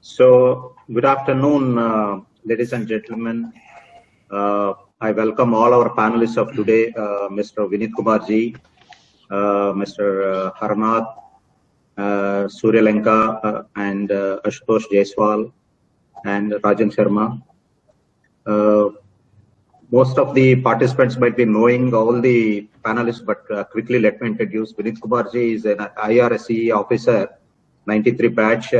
So, good afternoon, ladies and gentlemen. I welcome all our panelists of today, Mr. Vinit Kumar ji, Mr. Harnath, Surya Lanka, and Ashutosh Jaiswal, and Rajan Sharma. Most of the participants might be knowing all the panelists, but quickly let me introduce. Vinit Kumar ji is an IRSE officer, 93 batch,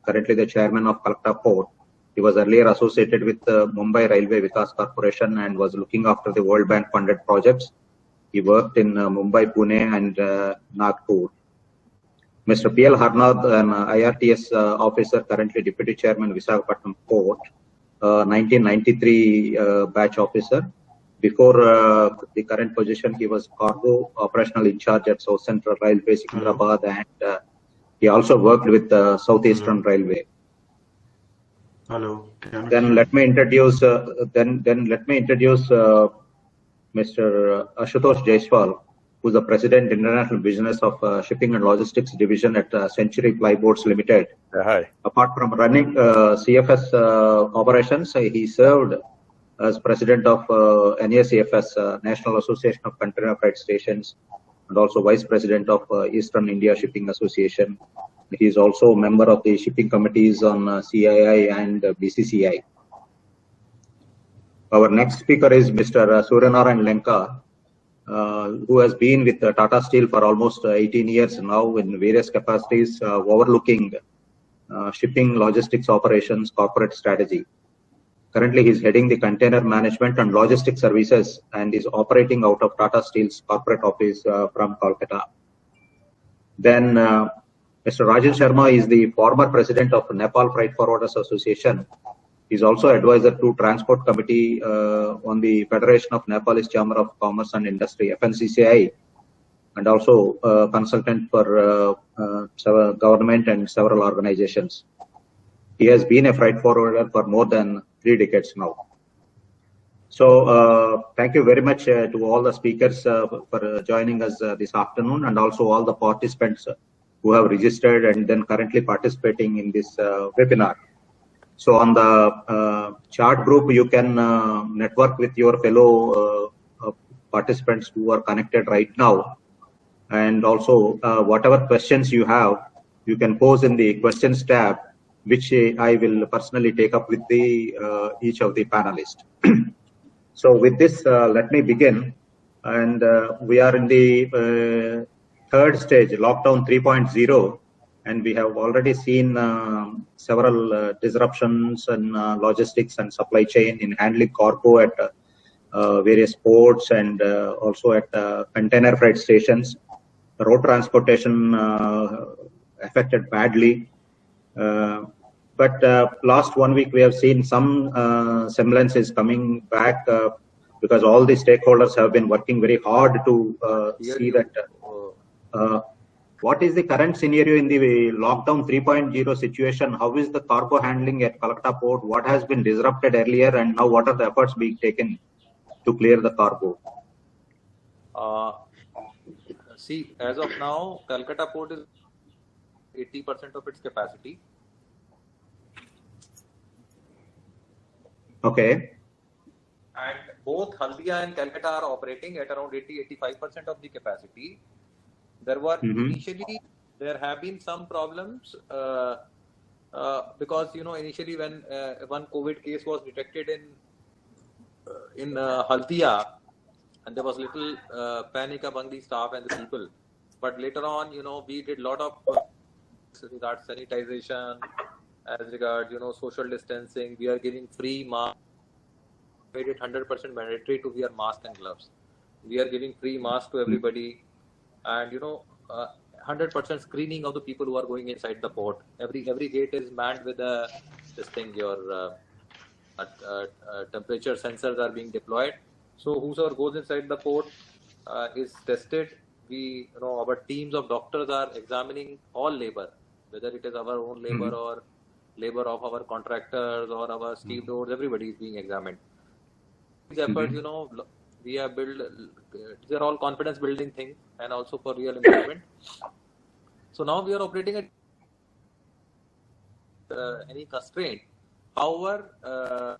currently the chairman of Calcutta Port. He was earlier associated with Mumbai Railway Vikas Corporation and was looking after the World Bank funded projects. He worked in Mumbai, Pune, and Nagpur. Mr. P.L. Harnath, an IRTS officer, currently Deputy Chairman, Visakhapatnam Port, 1993 batch officer. Before the current position, he was cargo operational in charge at South Central Railway, Secunderabad, and he also worked with Southeastern Railway. Hello. Then let me introduce. Let me introduce Mr. Ashutosh Jaiswal, who is the President International Business of Shipping and Logistics Division at Century Plyboards Limited. Hi. Apart from running CFS operations, he served as President of NACFS, National Association of Container Freight Stations, and also Vice President of Eastern India Shipping Association. He is also a member of the shipping committees on CII and BCCI. Our next speaker is Mr. Suryanarayan Lanka, who has been with Tata Steel for almost 18 years now in various capacities, overlooking shipping, logistics operations, corporate strategy. Currently, he is heading the container management and logistics services and is operating out of Tata Steel's corporate office from Kolkata. Then Mr. Rajan Sharma is the former president of Nepal Freight Forwarders Association. He is also advisor to Transport Committee on the Federation of Nepalese Chamber of Commerce and Industry, FNCCI, and also consultant for several government and several organizations. He has been a freight forwarder for more than 3 decades now. So thank you very much to all the speakers for joining us this afternoon, and also all the participants who have registered and then currently participating in this webinar. So on the chat group, you can network with your fellow participants who are connected right now. And also whatever questions you have, you can pose in the questions tab, which I will personally take up with the each of the panelists. So with this, let me begin. And we are in the third stage, lockdown 3.0, and we have already seen several disruptions in logistics and supply chain in handling cargo at various ports and also at container freight stations. Road transportation affected badly. But last 1 week, we have seen some semblances coming back because all the stakeholders have been working very hard to see that what is the current scenario in the lockdown 3.0 situation? How is the cargo handling at Calcutta Port? What has been disrupted earlier, and now what are the efforts being taken to clear the cargo? See, as of now, Calcutta Port is 80% of its capacity. Okay. And both Haldia and Calcutta are operating at around 80-85% of the capacity. There were initially, there have been some problems because, you know, initially when one COVID case was detected in Haldia, and there was little panic among the staff and the people. But later on, you know, we did a lot of regards sanitization, as regards, you know, social distancing. We are giving free masks. Made it 100% mandatory to wear mask and gloves. We are giving free masks to everybody, and you know, 100% screening of the people who are going inside the port. Every gate is manned with this thing. Your temperature sensors are being deployed. So whosoever goes inside the port is tested. We, you know, our teams of doctors are examining all labor, whether it is our own labor or labor of our contractors or our stevedores. Everybody is being examined. These efforts, you know, we have built. These are all confidence building things, and also for real improvement. So now we are operating at any constraint. However,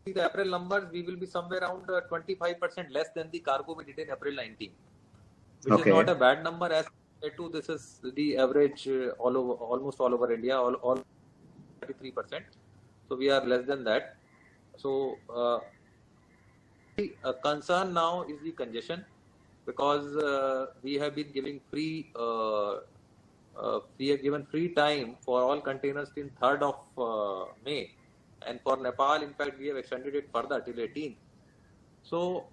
the April numbers, we will be somewhere around 25% less than the cargo we did in April 19, which is not a bad number as compared to this is the average almost all over India, all 33%. So we are less than that. So the concern now is the congestion, because we have been giving free time for all containers till 3rd of May. And for Nepal, in fact, we have extended it further till 18th. So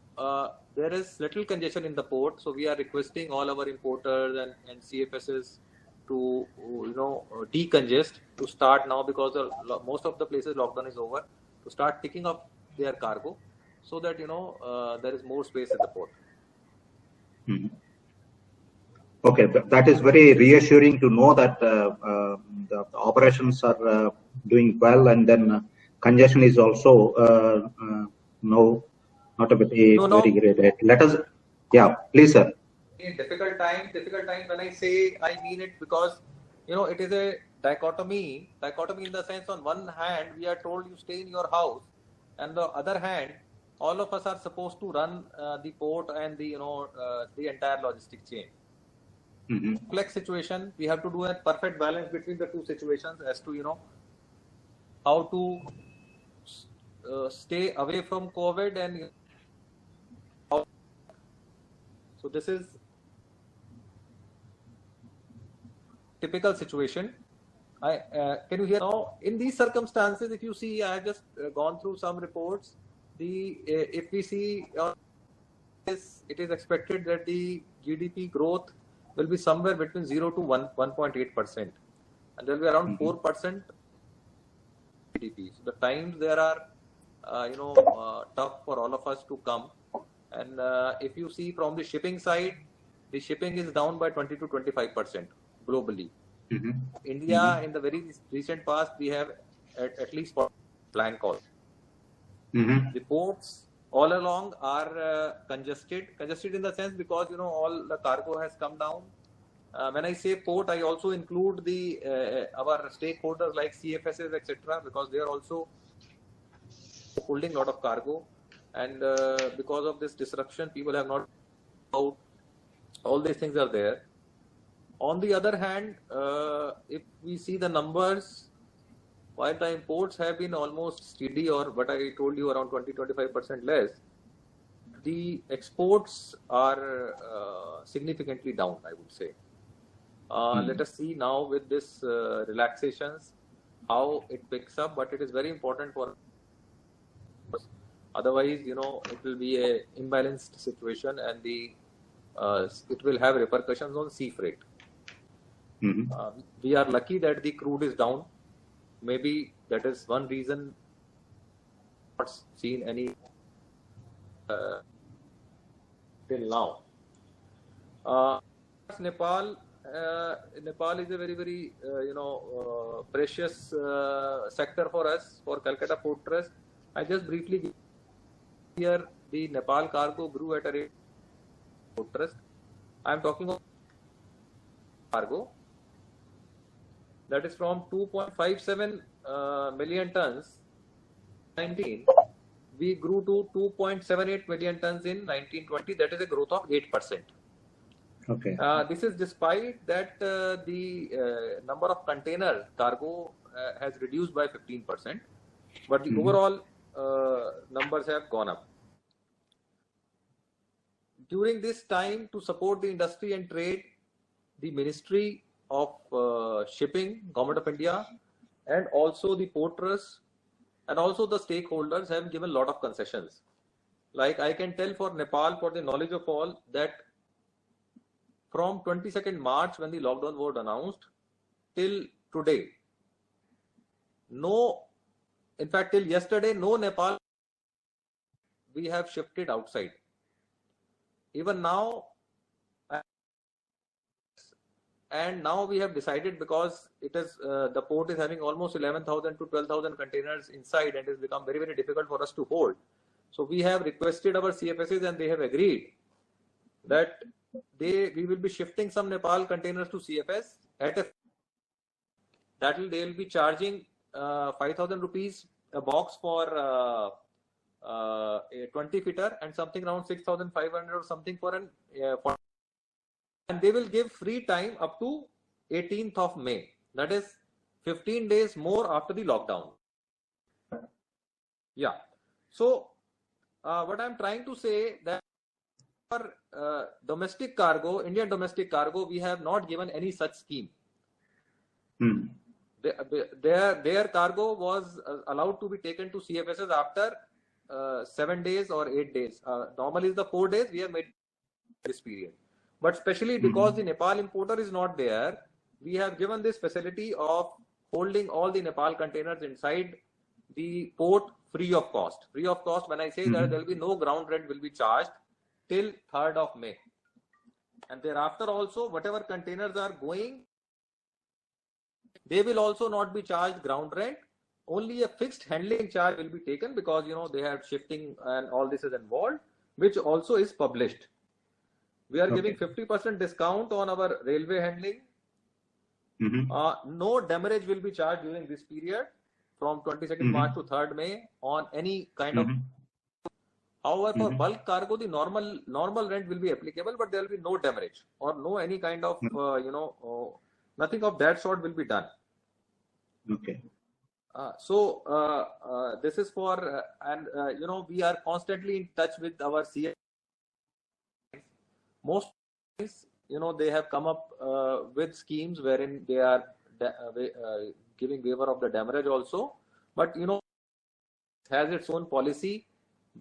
there is little congestion in the port. So we are requesting all our importers and CFSs to decongest, to start now, because most of the places lockdown is over, to start picking up their cargo, so that there is more space at the port. Mm-hmm. Okay, that is very reassuring to know that the operations are doing well, and then congestion is also not a very great. Let us, please, sir. Difficult time. When I say, I mean it, because it is a dichotomy in the sense, on one hand we are told you stay in your house, and the other hand all of us are supposed to run the port and the entire logistic chain. Mm-hmm. Complex situation. We have to do a perfect balance between the two situations as to how to stay away from COVID and so this is typical situation. Can you hear now? In these circumstances, if you see, I have just gone through some reports. If we see, it is expected that the GDP growth will be somewhere between 0 to 1.8%, and there will be around 4% GDP. So the times there are, tough for all of us to come. And if you see from the shipping side, the shipping is down by 20 to 25% globally. Mm-hmm. India, in the very recent past, we have at least 4 plan calls. Mm-hmm. The ports all along are congested in the sense, because all the cargo has come down. When I say port, I also include our stakeholders like CFSs, etc., because they are also holding a lot of cargo, and because of this disruption, people have not out. All these things are there. On the other hand, if we see the numbers, while the imports have been almost steady, or what I told you, around 20-25% less, the exports are significantly down, I would say. Let us see now with this relaxations how it picks up, but it is very important for us. Otherwise, it will be a imbalanced situation, and it will have repercussions on sea freight. Mm-hmm. We are lucky that the crude is down. Maybe that is one reason not seen any till now. Nepal is a very, very precious sector for us, for Calcutta Port Trust. I just briefly give here the Nepal cargo grew at a rate of Port Trust. I am talking about cargo that is from 2.57 million tons 19. We grew to 2.78 million tons in 1920. That is a growth of 8%. Okay. This is despite that the number of container cargo has reduced by 15%, but the overall numbers have gone up. During this time, to support the industry and trade, the Ministry of Shipping, Government of India, and also the Port Trust and also the stakeholders have given a lot of concessions. Like I can tell for Nepal, for the knowledge of all, that from 22nd March, when the lockdown was announced, till today, in fact, till yesterday, no Nepal we have shifted outside. Even now, and now we have decided, because it is the port is having almost 11,000 to 12,000 containers inside, and it has become very, very difficult for us to hold. So we have requested our CFSs, and they have agreed that we will be shifting some Nepal containers to CFS at a they'll be charging 5,000 rupees a box for a 20 feet and something around 6,500 or something for and they will give free time up to 18th of May. That is 15 days more after the lockdown. Yeah. So what I'm trying to say that for domestic cargo, Indian domestic cargo, we have not given any such scheme. Their cargo was allowed to be taken to CFSs after 7 days or 8 days. Normally is the 4 days. We have made this period. But especially because the Nepal importer is not there, we have given this facility of holding all the Nepal containers inside the port free of cost. Free of cost when I say that there will be no ground rent will be charged till 3rd of May. And thereafter also whatever containers are going, they will also not be charged ground rent. Only a fixed handling charge will be taken because they have shifting and all this is involved, which also is published. We are giving 50% discount on our railway handling. No demurrage will be charged during this period from 22nd March to 3rd May on any kind of. However, for bulk cargo, the normal rent will be applicable, but there will be no demurrage or no any kind of nothing of that sort will be done. Okay. So this is for and we are constantly in touch with our CA. Most times, they have come up with schemes wherein they are giving waiver of the demurrage also, but has its own policy.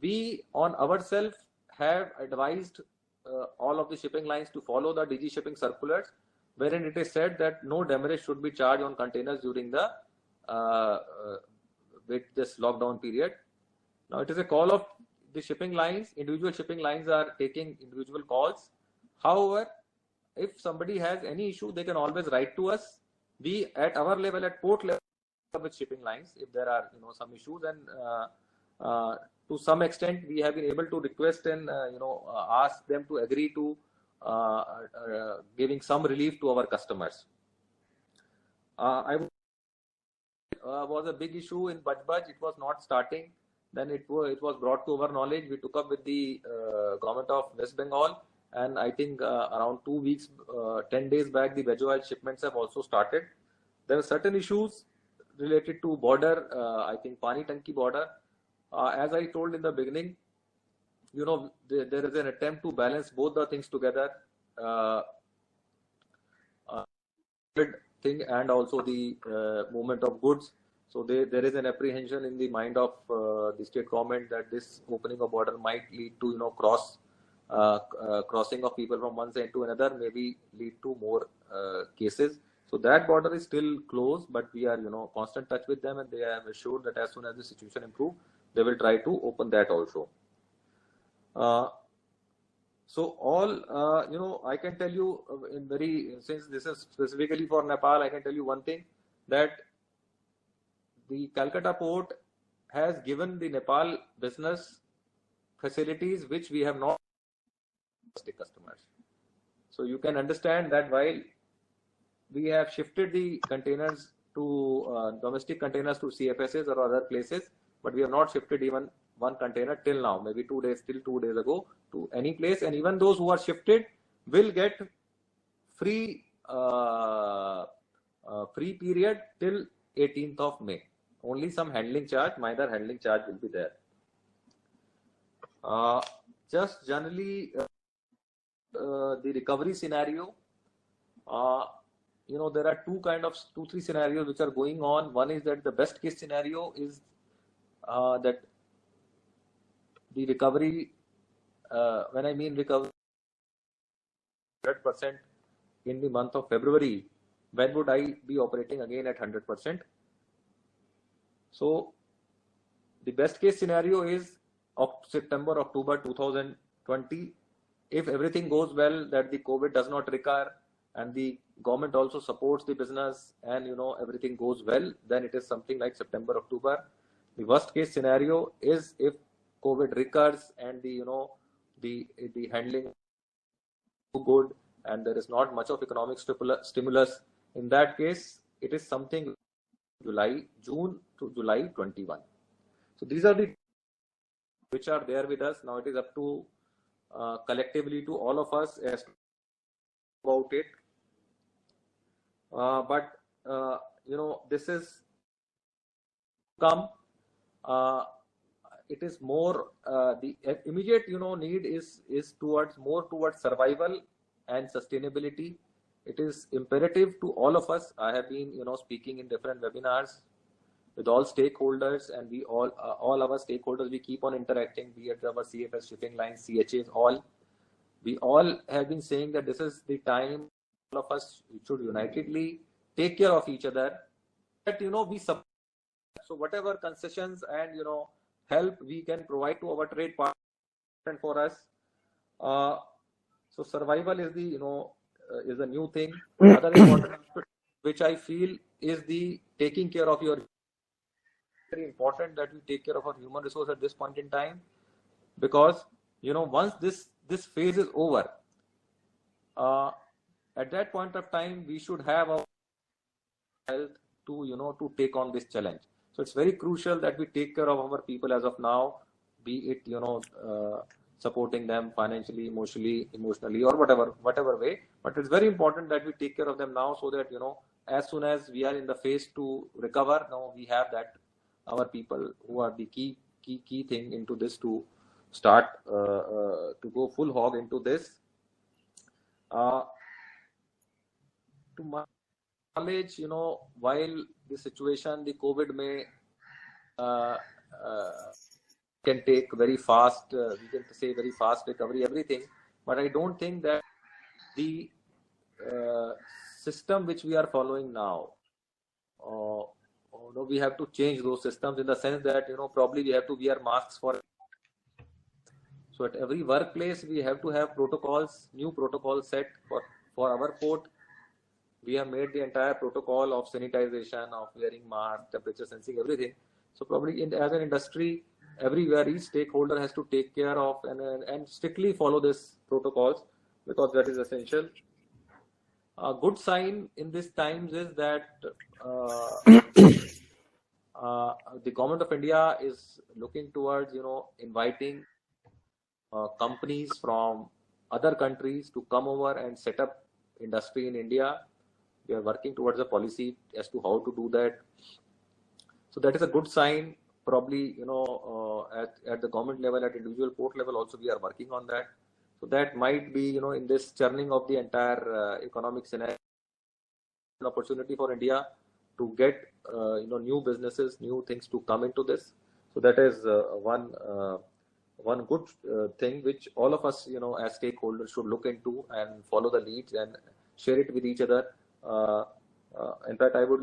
We on ourselves have advised all of the shipping lines to follow the DG shipping circulars, wherein it is said that no demurrage should be charged on containers during the with this lockdown period. Now it is a call of the shipping lines. Individual shipping lines are taking individual calls. However, if somebody has any issue, they can always write to us. We at our level, at port level, with shipping lines, if there are some issues, and to some extent we have been able to request and ask them to agree to giving some relief to our customers. Was a big issue in Baj. It was not starting. Then it was brought to our knowledge. We took up with the government of West Bengal, and I think around 2 weeks, 10 days back, the veg oil shipments have also started. There were certain issues related to border, I think Pani Tanki border. As I told in the beginning, there is an attempt to balance both the things together, thing and also the movement of goods. So there is an apprehension in the mind of the state government that this opening of border might lead to crossing of people from one side to another, maybe lead to more cases. So that border is still closed, but we are constant touch with them, and they have assured that as soon as the situation improves, they will try to open that also. So all I can tell you since this is specifically for Nepal, I can tell you one thing, that the Calcutta port has given the Nepal business facilities which we have not domestic customers. So you can understand that while we have shifted the containers to domestic containers to CFSs or other places, but we have not shifted even one container till now, maybe 2 days, till 2 days ago, to any place. And even those who are shifted will get free free period till 18th of May. Only some handling charge, minor handling charge will be there. Just generally the recovery scenario, there are two, three scenarios which are going on. One is that the best case scenario is that the recovery, when I mean recovery, 100% in the month of February, when would I be operating again at 100%? So the best case scenario is September, October 2020. If everything goes well, that the COVID does not recur and the government also supports the business and everything goes well, then it is something like September, October. The worst case scenario is if COVID recurs and the handling is good and there is not much of economic stimulus. In that case, it is something June to July 21. So these are the which are there with us. Now it is up to collectively to all of us as about it. But this is come. It is more the immediate need is towards survival and sustainability. It is imperative to all of us. I have been speaking in different webinars with all stakeholders, and we all our stakeholders, we keep on interacting, be it our CFS shipping lines, CHAs, we all have been saying that this is the time all of us should unitedly take care of each other, that we support. So whatever concessions and help we can provide to our trade partners and for us. So survival is the is a new thing. Other important aspect which I feel is the taking care of your. Very important that we take care of our human resource at this point in time, because once this phase is over, at that point of time we should have our health to take on this challenge. So it's very crucial that we take care of our people as of now, be it supporting them financially, emotionally, or whatever way. But it's very important that we take care of them now, so that as soon as we are in the phase to recover, now we have that our people who are the key thing into this to start to go full hog into this. To my knowledge, while the situation, the COVID may can take very fast, we can say very fast recovery, everything, but I don't think that the system which we are following now, we have to change those systems, in the sense that probably we have to wear masks for. So at every workplace we have to have protocols, new protocols set for our port. We have made the entire protocol of sanitization, of wearing mask, temperature sensing, everything. So probably as an industry, everywhere each stakeholder has to take care of and strictly follow this protocols, because that is essential. A good sign in these times is that the government of India is looking towards inviting companies from other countries to come over and set up industry in India. We are working towards a policy as to how to do that. So that is a good sign. Probably at the government level, at individual port level also we are working on that. So that might be in this churning of the entire economic scenario, an opportunity for India to get new businesses, new things to come into this. So that is one good thing which all of us as stakeholders should look into and follow the leads and share it with each other. In fact, I would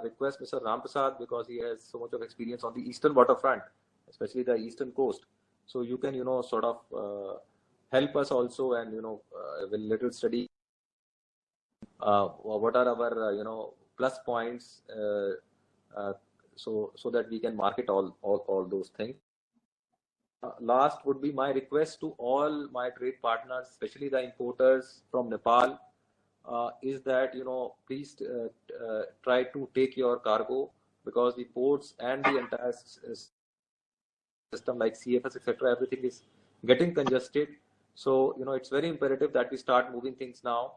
request Mr. Ramprasad, because he has so much of experience on the eastern waterfront, especially the eastern coast. So you can sort of help us also, and with little study what are our plus points, so that we can market all those things. Last would be my request to all my trade partners, especially the importers from Nepal, is that please try to take your cargo, because the ports and the entire system like CFS, etc., everything is getting congested. So it's very imperative that we start moving things now.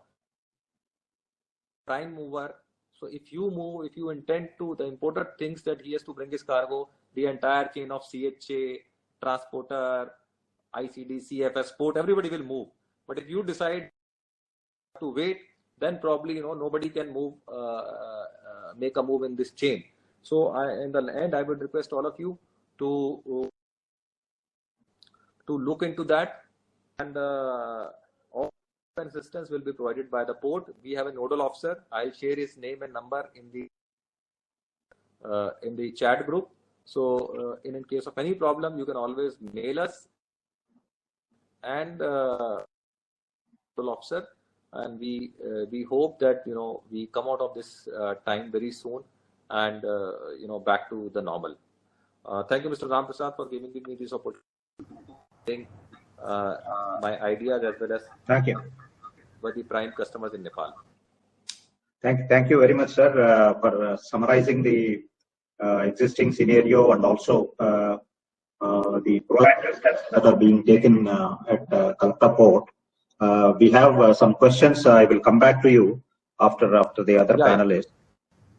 Prime mover. So if you intend to, the importer thinks that he has to bring his cargo, the entire chain of CHA, transporter, ICD, CFS, port, everybody will move. But if you decide to wait, then probably nobody can move, make a move in this chain. So in the end, I would request all of you to look into that, and all assistance will be provided by the port. We have a nodal officer. I'll share his name and number in the chat group. So in case of any problem, you can always mail us, and nodal officer, and we hope that we come out of this time very soon, and back to the normal. Thank you, Mr. Ramprasad, for giving me this opportunity. My ideas as well as thank you by the prime customers in Nepal. Thank you very much, sir, for summarizing the existing scenario and also the proactive steps that are being taken at Calcutta Port. We have some questions. I will come back to you after the other panelists.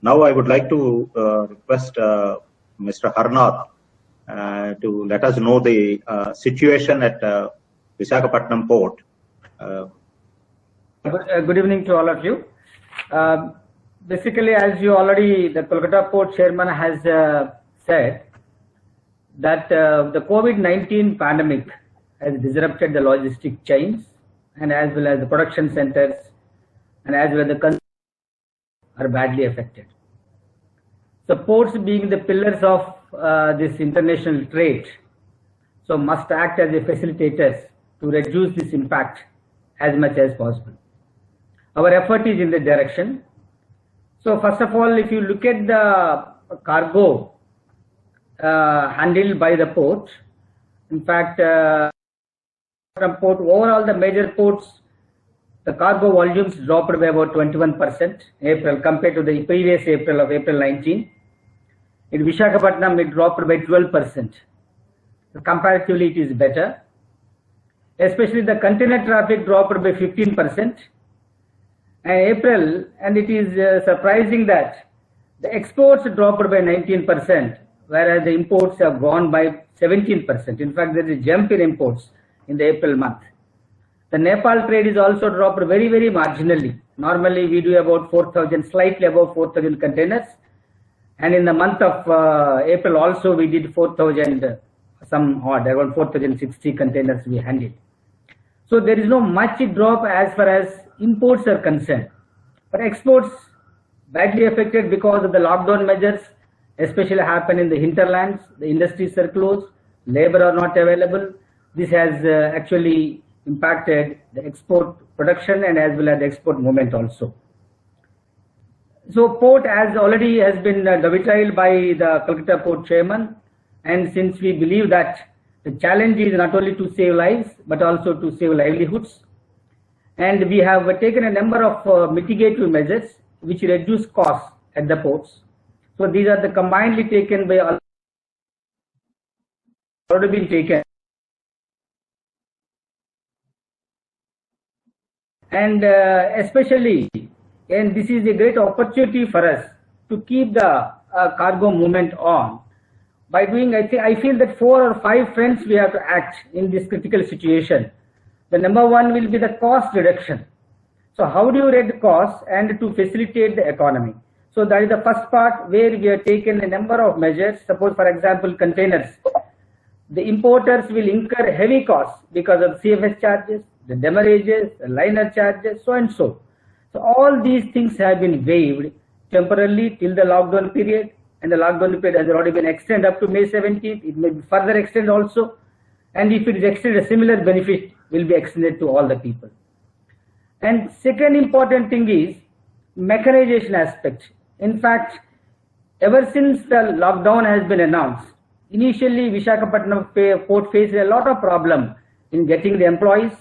Now, I would like to request Mr. Harnath to let us know the situation at Visakhapatnam Port. Good evening to all of you. Basically, as you already, the Kolkata Port Chairman has said that the COVID-19 pandemic has disrupted the logistic chains and as well as the production centers and as well as the consumers are badly affected. So ports being the pillars of this international trade, so must act as a facilitators to reduce this impact as much as possible. Our effort is in the direction. So first of all, if you look at the cargo handled by the port, in fact, from port, overall the major ports, the cargo volumes dropped by about 21% April compared to the previous April of April 19. In Visakhapatnam, it dropped by 12%. So comparatively, it is better. Especially the container traffic dropped by 15%. April, and it is surprising that the exports dropped by 19%, whereas the imports have gone by 17%. In fact, there is a jump in imports in the April month. The Nepal trade is also dropped very, very marginally. Normally, we do about 4,000, slightly above 4,000 containers. And in the month of April also, we did 4,000, some odd, around 4,060 containers we handled. So there is no much drop as far as imports are concerned. But exports badly affected because of the lockdown measures, especially happen in the hinterlands, the industries are closed, labor are not available. This has actually impacted the export production and as well as the export movement also. So port has been dovetailed by the Calcutta Port Chairman, and since we believe that the challenge is not only to save lives but also to save livelihoods, and we have taken a number of mitigative measures which reduce costs at the ports. So these are the combinedly taken by already been taken. And especially, and this is a great opportunity for us to keep the cargo movement on. By doing, I feel that 4 or 5 fronts we have to act in this critical situation. The number one will be the cost reduction. So how do you reduce costs and to facilitate the economy? So that is the first part where we have taken a number of measures. Suppose, for example, containers. The importers will incur heavy costs because of CFS charges, the demurrages, the liner charges, so and so. So all these things have been waived temporarily till the lockdown period, and the lockdown period has already been extended up to May 17th. It may be further extended also, and if it is extended, a similar benefit will be extended to all the people. And second important thing is mechanization aspect. In fact, ever since the lockdown has been announced, initially Visakhapatnam port faced a lot of problem in getting the employees,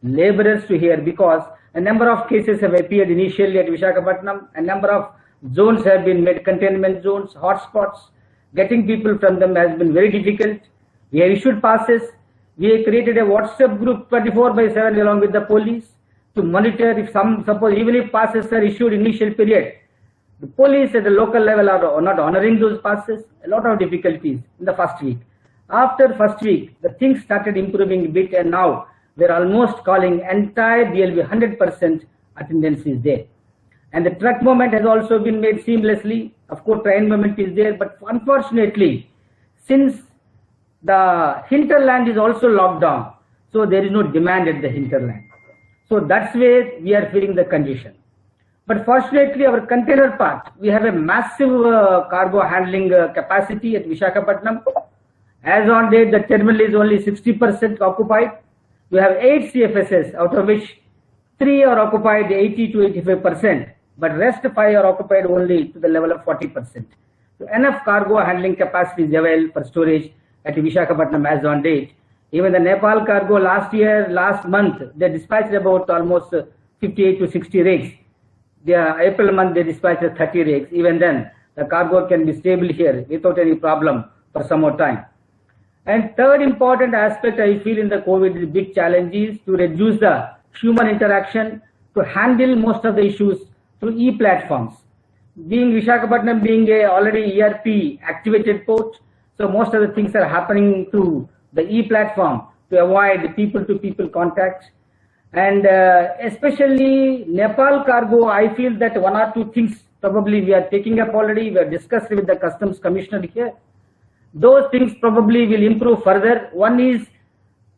laborers to here, because a number of cases have appeared initially at Visakhapatnam. A number of zones have been made containment zones, hotspots. Getting people from them has been very difficult. We have issued passes. We have created a WhatsApp group 24/7 along with the police to monitor if suppose even if passes are issued initial period, the police at the local level are not honoring those passes. A lot of difficulties in the first week. After first week, the things started improving a bit, and now they're almost calling entire DLV 100% attendance is there. And the truck movement has also been made seamlessly. Of course, train movement is there, but unfortunately, since the hinterland is also locked down, so there is no demand at the hinterland. So that's where we are feeling the condition. But fortunately, our container part, we have a massive cargo handling capacity at Visakhapatnam. As on date, the terminal is only 60% occupied. We have 8 CFSs, out of which 3 are occupied 80 to 85%, but rest 5 are occupied only to the level of 40%. So enough cargo handling capacity is available for storage at Visakhapatnam as on date. Even the Nepal cargo last month, they dispatched about almost 58 to 60 rigs. April month they dispatched 30 rakes. Even then, the cargo can be stable here without any problem for some more time. And third important aspect I feel in the COVID is big challenge is to reduce the human interaction, to handle most of the issues through e-platforms. Being Visakhapatnam being a already ERP activated port, so most of the things are happening through the e-platform to avoid people-to-people contact. And especially Nepal cargo, I feel that one or two things probably we are taking up already. We are discussing with the customs commissioner here. Those things probably will improve further. One is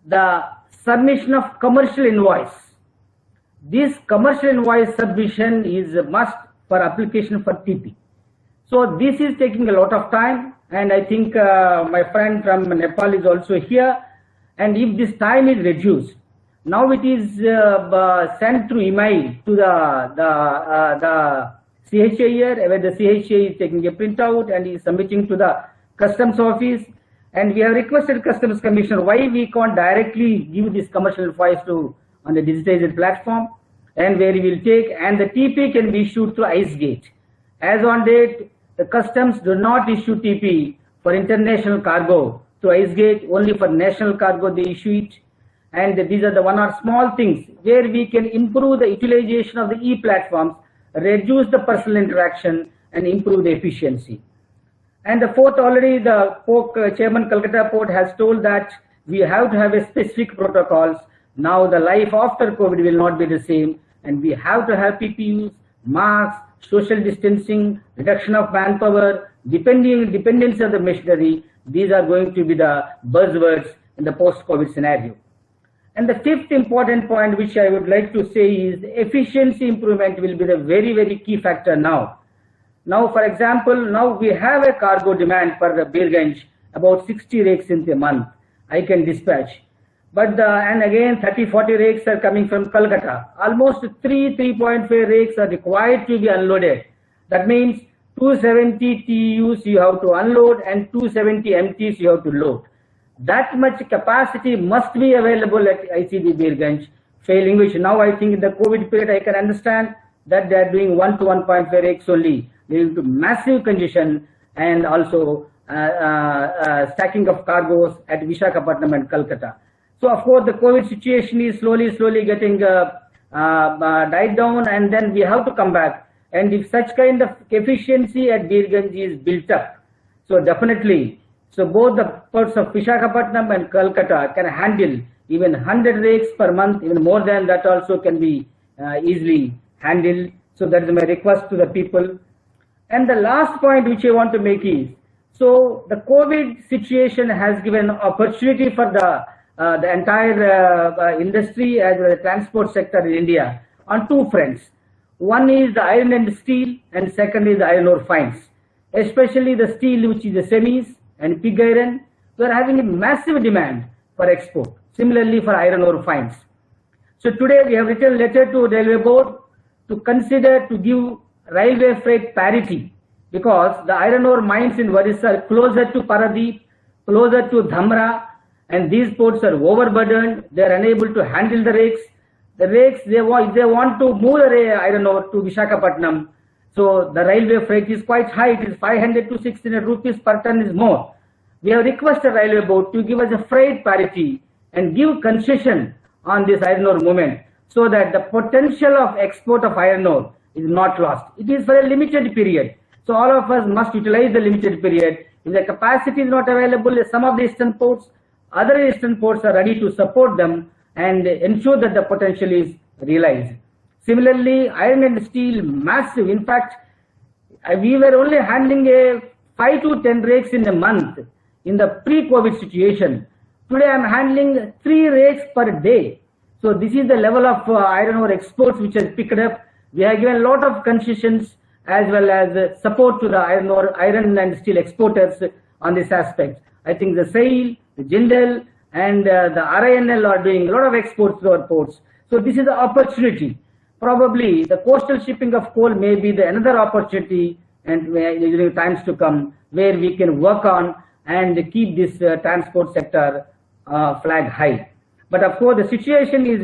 the submission of commercial invoice. This commercial invoice submission is a must for application for TP. So this is taking a lot of time, and I think my friend from Nepal is also here. And if this time is reduced, now it is sent through email to the CHA here, where the CHA is taking a printout and is submitting to the customs office. And we have requested customs commissioner why we can't directly give this commercial invoice to on the digitized platform, and where we will take, and the TP can be issued through IceGate. As on date, the customs do not issue TP for international cargo through IceGate, only for national cargo they issue it. And these are the one or small things where we can improve the utilization of the e-platforms, reduce the personal interaction, and improve the efficiency. And the fourth, already the Chairman Calcutta Port has told that we have to have a specific protocols. Now the life after COVID will not be the same, and we have to have PPUs, masks, social distancing, reduction of manpower, dependence of the machinery. These are going to be the buzzwords in the post-COVID scenario. And the fifth important point which I would like to say is the efficiency improvement will be the very, very key factor now. Now, for example, now we have a cargo demand for the Birganj, about 60 rakes in a month I can dispatch. But and again 30-40 rakes are coming from Calcutta. Almost 3.5 rakes are required to be unloaded. That means 270 TEUs you have to unload and 270 MTs you have to load. That much capacity must be available at ICD Birganj, failing which now I think in the COVID period I can understand that they are doing 1 to 1.5 rakes only, leading to massive congestion and also stacking of cargoes at Visakhapatnam and Calcutta. So of course the COVID situation is slowly getting died down, and then we have to come back. And if such kind of efficiency at Birganj is built up, so definitely, so both the ports of Visakhapatnam and Calcutta can handle even 100 rakes per month, even more than that also can be easily handled. So that is my request to the people. And the last point which I want to make is, so the COVID situation has given opportunity for the entire industry as well as the transport sector in India on two fronts. One is the iron and steel, and second is the iron ore fines. Especially the steel, which is the semis and pig iron, we are having a massive demand for export. Similarly for iron ore fines. So today we have written a letter to Railway Board to consider to give railway freight parity, because the iron ore mines in Orissa are closer to Paradeep, closer to Dhamra, and these ports are overburdened. They are unable to handle the rakes. The rakes, they want to move the iron ore to Visakhapatnam. So the railway freight is quite high. It is 500 to 600 rupees per ton is more. We have requested Railway Board to give us a freight parity and give concession on this iron ore movement, so that the potential of export of iron ore is not lost. It is for a limited period. So all of us must utilize the limited period. If the capacity is not available, some of the eastern ports, other eastern ports are ready to support them and ensure that the potential is realized. Similarly, iron and steel, massive. In fact, we were only handling a 5 to 10 rakes in a month in the pre-COVID situation. Today I am handling 3 rakes per day. So this is the level of iron ore exports which has picked up. We have given a lot of concessions as well as support to the iron and steel exporters on this aspect. I think the SAIL, the Jindal, and the RINL are doing a lot of exports to our ports. So this is the opportunity. Probably the coastal shipping of coal may be the another opportunity, and during times to come, where we can work on and keep this transport sector flag high. But of course, the situation is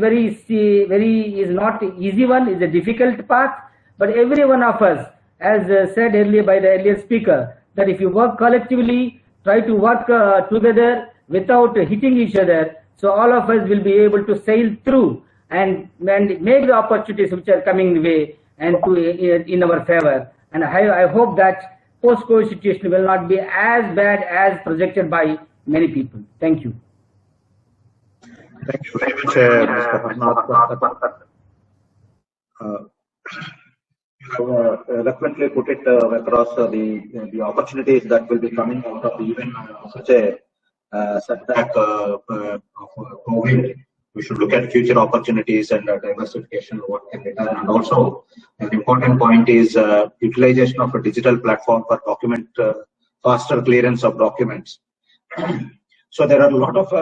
is not easy one. It's a difficult path. But every one of us, as said earlier by the earlier speaker, that if you work collectively, try to work together without hitting each other, so all of us will be able to sail through and make the opportunities which are coming way and in our favor. And I hope that post-COVID situation will not be as bad as projected by many people. Thank you. Thank you very much, Mr. Harnath. You have eloquently put it across the opportunities that will be coming out of even such a setback of COVID. We should look at future opportunities and diversification of what can be done. And also, an important point is utilization of a digital platform for document faster clearance of documents. So there are a lot of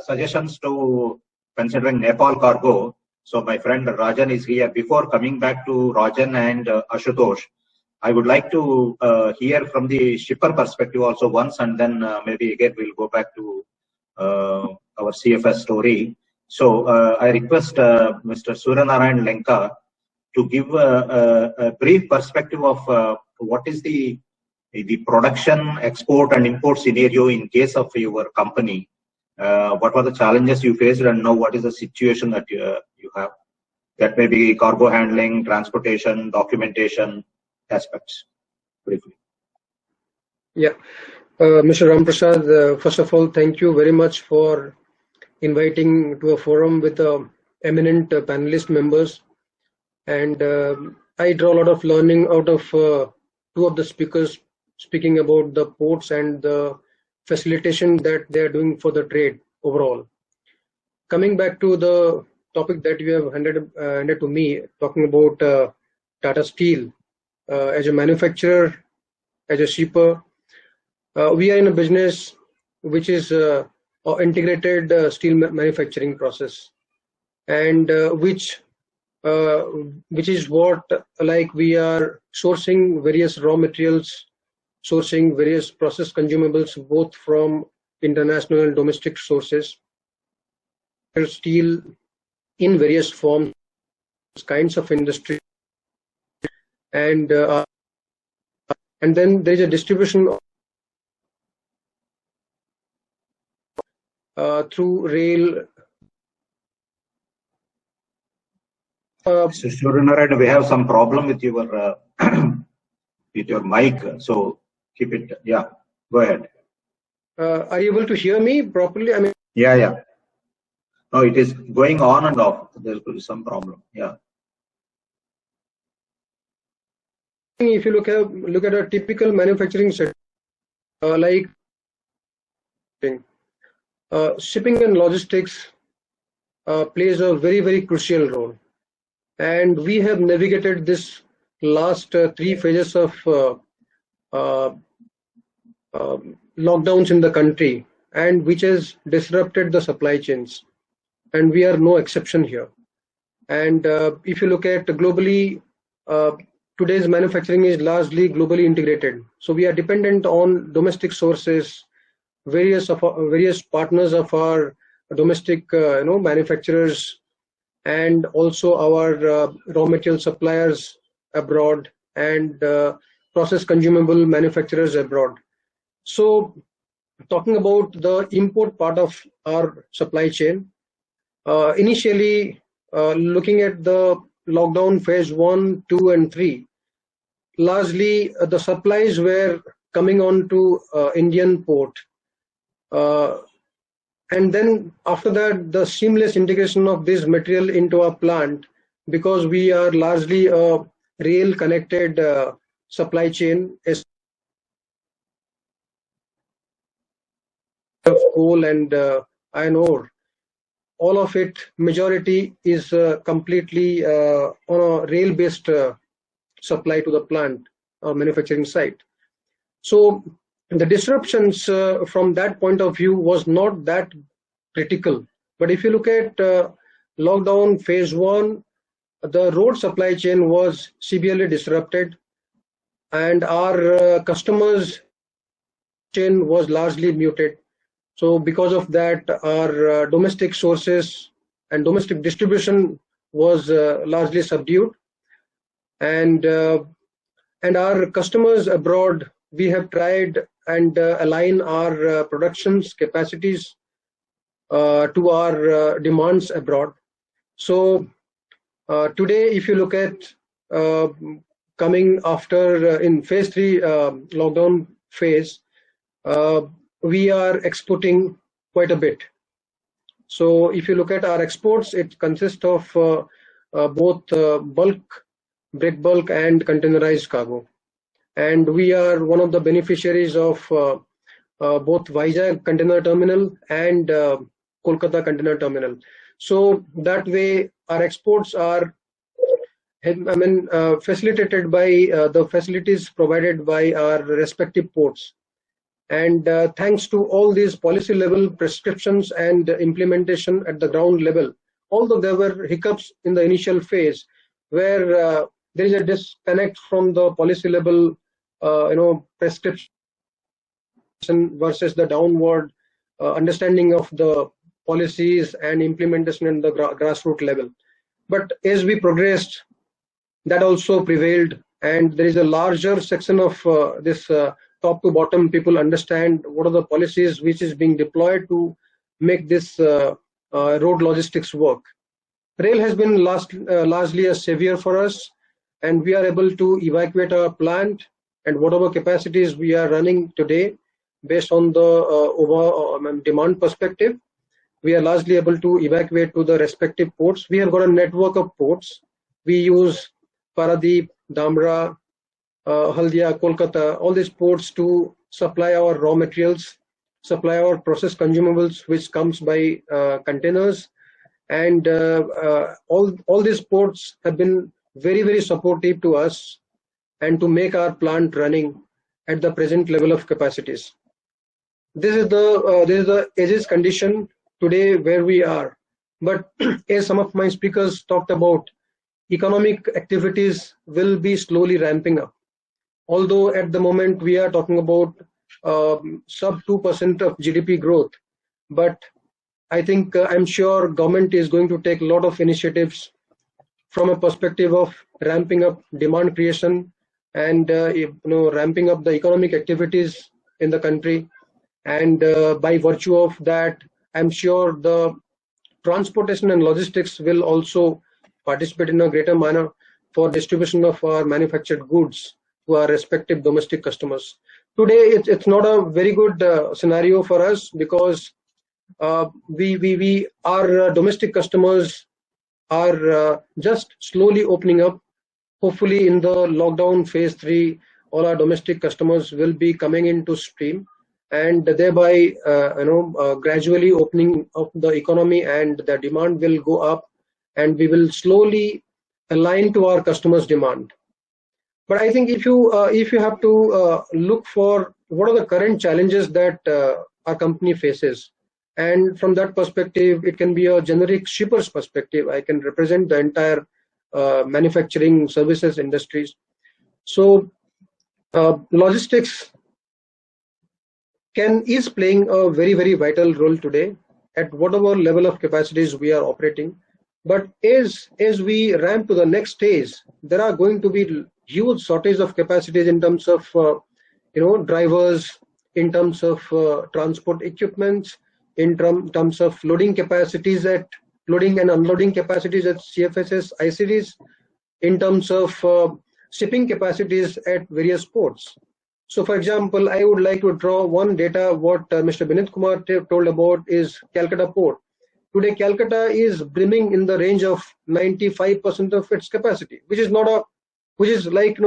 suggestions to considering Nepal cargo. So my friend Rajan is here. Before coming back to Rajan and Ashutosh, I would like to hear from the shipper perspective also once, and then maybe again we'll go back to our CFS story. So I request Mr. Suryanarayan Lenka to give a brief perspective of what is the production, export and import scenario in case of your company. What were the challenges you faced, and now what is the situation that you have? That may be cargo handling, transportation, documentation aspects, briefly. Yeah, Mr. Ramprasad, first of all, thank you very much for inviting to a forum with eminent panelist members. And I draw a lot of learning out of two of the speakers speaking about the ports and the facilitation that they are doing for the trade overall. Coming back to the topic that you have handed to me, talking about Tata Steel as a manufacturer, as a shipper, we are in a business which is integrated steel manufacturing process, and which is what, like, we are sourcing various raw materials, sourcing various process consumables both from international and domestic sources, steel in various forms, kinds of industry, and then there is a distribution through rail. Mr. Suryanarayan, we have some problem with your with your mic, so keep it. Yeah, go ahead. Are you able to hear me properly? I mean, yeah. No, it is going on and off. There could be some problem. Yeah. If you look at a typical manufacturing sector, like shipping and logistics plays a very crucial role, and we have navigated this last 3 phases of lockdowns in the country, and which has disrupted the supply chains, and we are no exception here. And if you look at globally, today's manufacturing is largely globally integrated, so we are dependent on domestic sources, various partners of our domestic manufacturers, and also our raw material suppliers abroad, and process consumable manufacturers abroad. So talking about the import part of our supply chain, initially looking at the lockdown phase 1, 2 and 3, largely the supplies were coming on to Indian port, and then after that the seamless integration of this material into our plant, because we are largely a rail connected supply chain of coal and iron ore. All of it, majority is completely on a rail based supply to the plant or manufacturing site. So the disruptions from that point of view was not that critical. But if you look at lockdown phase 1, the road supply chain was severely disrupted, and our customers chain was largely muted. So because of that, our domestic sources and domestic distribution was largely subdued. and our customers abroad, we have tried and align our productions capacities to our demands abroad. So today, if you look at coming after in phase 3 lockdown phase, we are exporting quite a bit. So if you look at our exports, it consists of both bulk, break bulk and containerized cargo. And we are one of the beneficiaries of both Vizag container terminal and Kolkata container terminal. So that way our exports are facilitated by the facilities provided by our respective ports. And thanks to all these policy level prescriptions and implementation at the ground level, although there were hiccups in the initial phase where there is a disconnect from the policy level prescription versus the downward understanding of the policies and implementation in the grassroots level. But as we progressed, that also prevailed, and there is a larger section of this top to bottom people understand what are the policies which is being deployed to make this road logistics work. Rail has been largely a savior for us, and we are able to evacuate our plant and whatever capacities we are running today based on the over demand perspective. We are largely able to evacuate to the respective ports. We have got a network of ports. We use Paradeep, Dhamra, Haldia, Kolkata, all these ports to supply our raw materials, supply our process consumables, which comes by containers. And all these ports have been very, very supportive to us and to make our plant running at the present level of capacities. This is the Aegis condition today where we are. But as some of my speakers talked about, economic activities will be slowly ramping up. Although at the moment we are talking about sub 2% of GDP growth, but I think I'm sure government is going to take a lot of initiatives from a perspective of ramping up demand creation and ramping up the economic activities in the country. And by virtue of that, I'm sure the transportation and logistics will also participate in a greater manner for distribution of our manufactured goods to our respective domestic customers. Today, it's not a very good scenario for us because our domestic customers are just slowly opening up. Hopefully, in the lockdown phase 3, all our domestic customers will be coming into stream, and thereby gradually opening up the economy, and the demand will go up, and we will slowly align to our customers' demand. But I think if you have to look for what are the current challenges that our company faces, and from that perspective, it can be a generic shipper's perspective. I can represent the entire manufacturing services industries. So logistics is playing a very, very vital role today at whatever level of capacities we are operating. But as we ramp to the next stage, there are going to be huge shortage of capacities in terms of drivers, in terms of transport equipment, in terms of loading and unloading capacities at CFSs, ICDs, in terms of shipping capacities at various ports. So, for example, I would like to draw one data what Mr. Binit Kumar told about is Calcutta port. Today, Calcutta is brimming in the range of 95% of its capacity, which is like,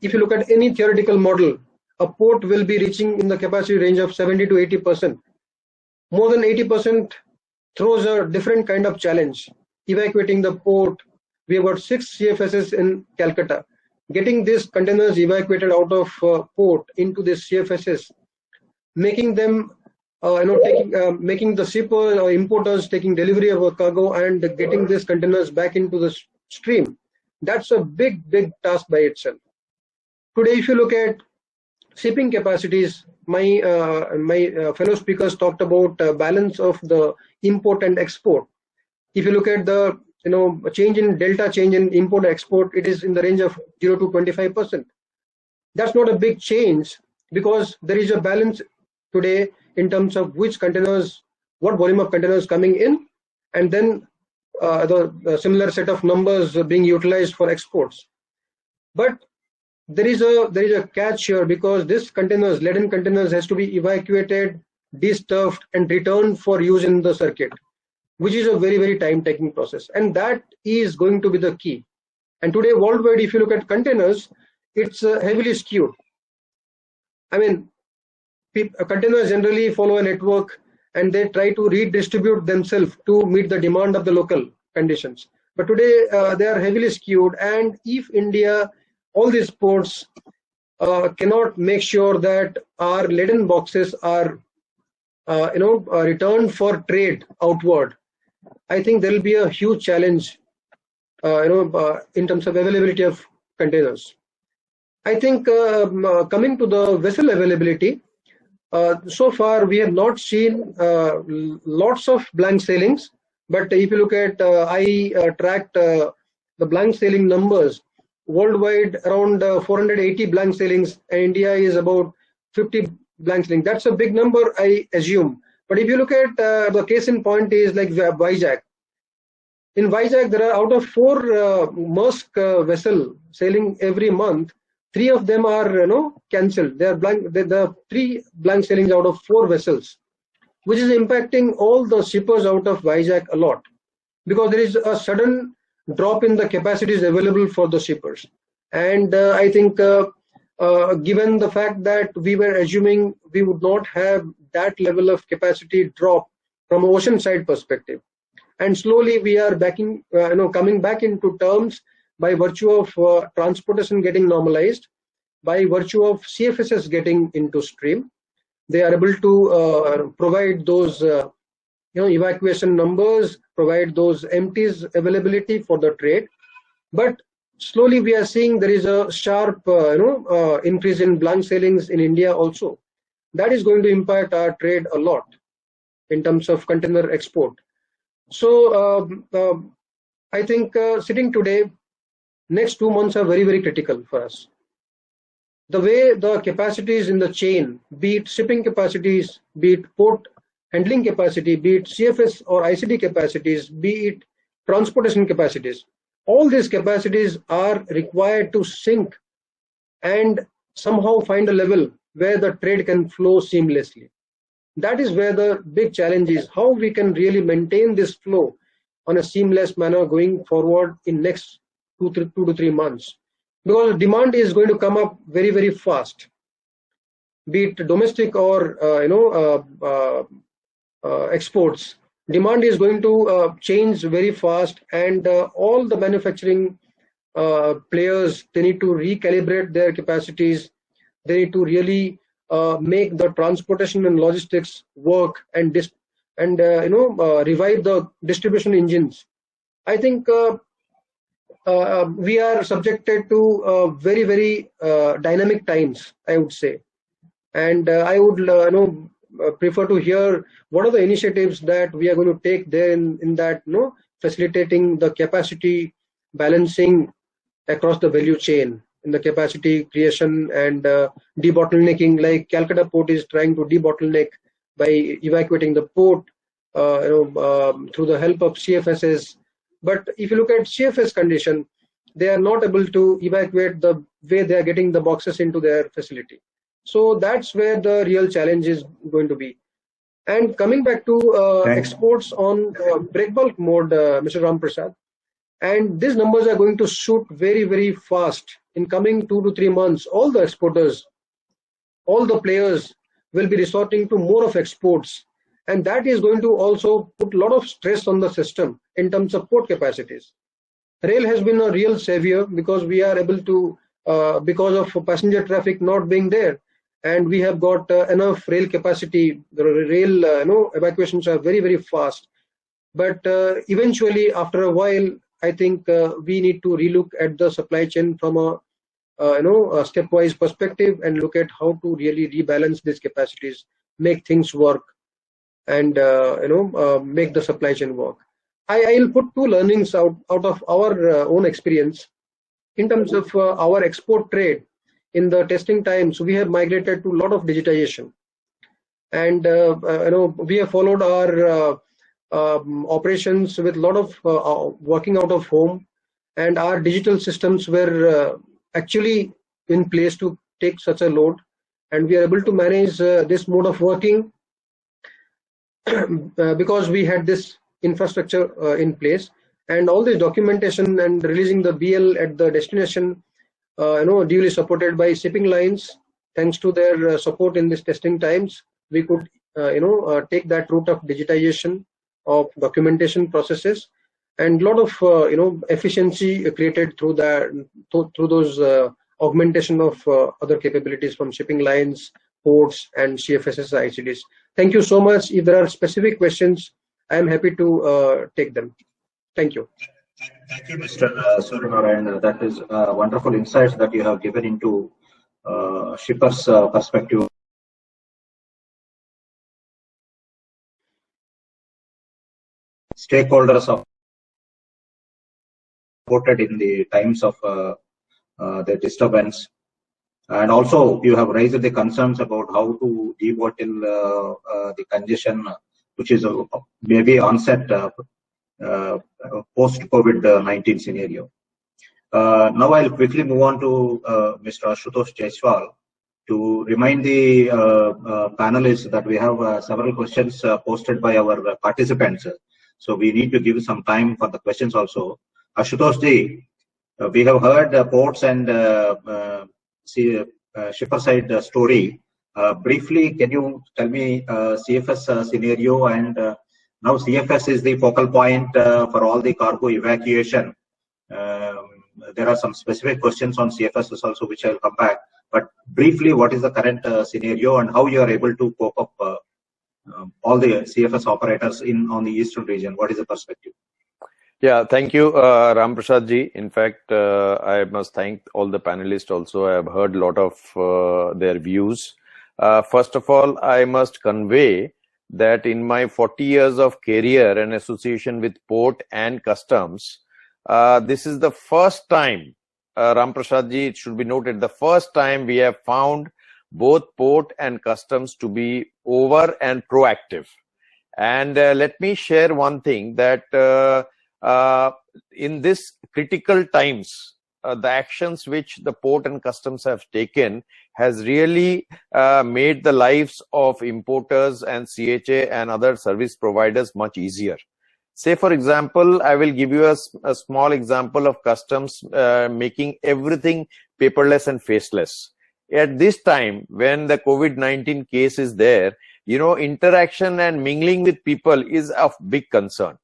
if you look at any theoretical model, a port will be reaching in the capacity range of 70 to 80%. More than 80% throws a different kind of challenge. Evacuating the port, we have got 6 CFSs in Calcutta. Getting these containers evacuated out of port into the CFSs, making them, making the shipper or importers taking delivery of a cargo and getting these containers back into the stream. That's a big task by itself. Today, if you look at shipping capacities, my fellow speakers talked about balance of the import and export. If you look at the a change in delta, change in import export, it is in the range of 0 to 25%. That's not a big change because there is a balance today in terms of which containers, what volume of containers coming in, and then the similar set of numbers being utilized for exports. But there is a catch here because this containers, laden containers, has to be evacuated, destuffed, and returned for use in the circuit, which is a very, very time-taking process, and that is going to be the key. And today, worldwide, if you look at containers, it's heavily skewed. I mean, containers generally follow a network and they try to redistribute themselves to meet the demand of the local conditions. But today they are heavily skewed, and if India, all these ports cannot make sure that our laden boxes are returned for trade outward, I think there will be a huge challenge in terms of availability of containers. I think coming to the vessel availability, so far we have not seen lots of blank sailings, but if you look at, I tracked the blank sailing numbers worldwide, around 480 blank sailings, and India is about 50 blank sailings. That's a big number, I assume. But if you look at the case in point is like Vizag. In Vizag, there are out of 4 Maersk vessel sailing every month, 3 of them are cancelled. They are blank. There are 3 blank sailings out of 4 vessels, which is impacting all the shippers out of Vizag a lot, because there is a sudden drop in the capacities available for the shippers. And I think given the fact that we were assuming we would not have that level of capacity drop from ocean side perspective, and slowly we are coming back into terms by virtue of transportation getting normalized, by virtue of CFSs getting into stream. They are able to provide those evacuation numbers, provide those empties availability for the trade. But slowly we are seeing there is a sharp increase in blank sailings in India also. That is going to impact our trade a lot in terms of container export. So I think sitting today, next 2 months are very, very critical for us. The way the capacities in the chain, be it shipping capacities, be it port handling capacity, be it CFS or ICD capacities, be it transportation capacities, all these capacities are required to sync and somehow find a level where the trade can flow seamlessly. That is where the big challenge is, how we can really maintain this flow on a seamless manner going forward in next 2 to 3 months. Because demand is going to come up very, very fast, be it domestic or exports. Demand is going to change very fast, and all the manufacturing players, they need to recalibrate their capacities. They need to really make the transportation and logistics work and revive the distribution engines. I think we are subjected to very, very dynamic times, I would say. And I would prefer to hear what are the initiatives that we are going to take there in that facilitating the capacity balancing across the value chain, in the capacity creation and debottlenecking, like Calcutta Port is trying to debottleneck by evacuating the port through the help of CFSs. But if you look at CFS condition, they are not able to evacuate the way they are getting the boxes into their facility. So that's where the real challenge is going to be. And coming back to exports on break bulk mode, Mr. Ramprasad, and these numbers are going to shoot very, very fast in coming 2 to 3 months. All the exporters, all the players will be resorting to more of exports. And that is going to also put a lot of stress on the system in terms of port capacities. Rail has been a real savior because we are able to, because of passenger traffic not being there, and we have got enough rail capacity. The rail evacuations are very, very fast. But eventually, after a while, I think we need to relook at the supply chain from a stepwise perspective and look at how to really rebalance these capacities, make things work, and make the supply chain work. I'll put two learnings out of our own experience. In terms of our export trade, in the testing times, we have migrated to a lot of digitization. And we have followed our operations with a lot of working out of home, and our digital systems were actually in place to take such a load, and we are able to manage this mode of working because we had this infrastructure in place, and all this documentation and releasing the BL at the destination, duly supported by shipping lines. Thanks to their support in this testing times, we could take that route of digitization of documentation processes, and a lot of efficiency created through those augmentation of other capabilities from shipping lines, ports, and CFSs, ICDs. Thank you so much. If there are specific questions, I am happy to take them. Thank you. Thank you, Mr. Suryanarayan. That is wonderful insights that you have given into shippers' perspective. Stakeholders of supported in the times of the disturbance, and also you have raised the concerns about how to debottle the congestion, which is maybe onset post COVID-19 scenario. Now I'll quickly move on to Mr. Ashutosh Jaiswal to remind the panelists that we have several questions posted by our participants. So we need to give some time for the questions also. Ashutosh ji, we have heard ports and shipper side story. Briefly, can you tell me CFS scenario? And now CFS is the focal point for all the cargo evacuation. There are some specific questions on CFS also, which I'll come back. But briefly, what is the current scenario and how you are able to cope up all the CFS operators on the eastern region? What is the perspective? Yeah, thank you, Ram Prasad ji. In fact, I must thank all the panelists also. I have heard a lot of their views. First of all, I must convey that in my 40 years of career and association with port and customs, this is the first time, Ram Prasad ji, it should be noted, the first time we have found both port and customs to be over and proactive. And let me share one thing that in this critical times, the actions which the port and customs have taken has really made the lives of importers and CHA and other service providers much easier. Say, for example, I will give you a small example of customs making everything paperless and faceless. At this time, when the COVID-19 case is there, interaction and mingling with people is of big concern.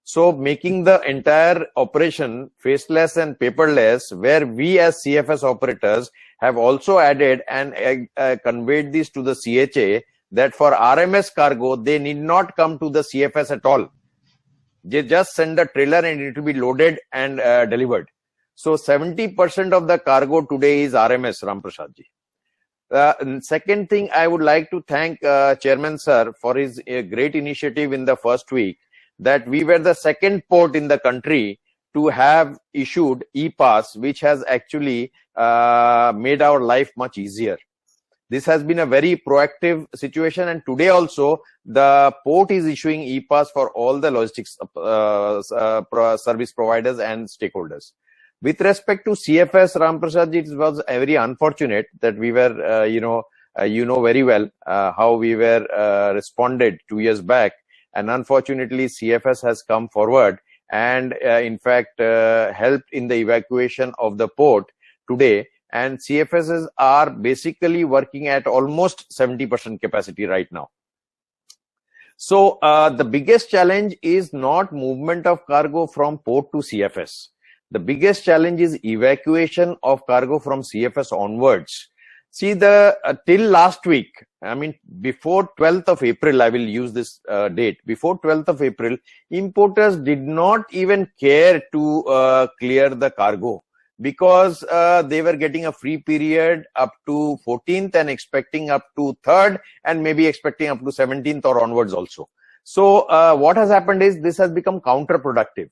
So making the entire operation faceless and paperless, where we as CFS operators have also added and conveyed this to the CHA that for RMS cargo, they need not come to the CFS at all. They just send a trailer and it will be loaded and delivered. So 70% of the cargo today is RMS, Ram Prasad ji. Second thing, I would like to thank Chairman Sir for his great initiative in the first week, that we were the second port in the country to have issued e-pass, which has actually made our life much easier. This has been a very proactive situation, and today also the port is issuing e-pass for all the logistics service providers and stakeholders. With respect to CFS, Ram Prasad ji, it was very unfortunate that we were, you know very well how we were responded 2 years back. And unfortunately, CFS has come forward and in fact helped in the evacuation of the port today. And CFSs are basically working at almost 70% capacity right now. So the biggest challenge is not movement of cargo from port to CFS. The biggest challenge is evacuation of cargo from CFS onwards. See, till last week, I mean, before 12th of April, I will use this date. Before 12th of April, importers did not even care to clear the cargo, because they were getting a free period up to 14th and expecting up to 3rd and maybe expecting up to 17th or onwards also. So what has happened is this has become counterproductive.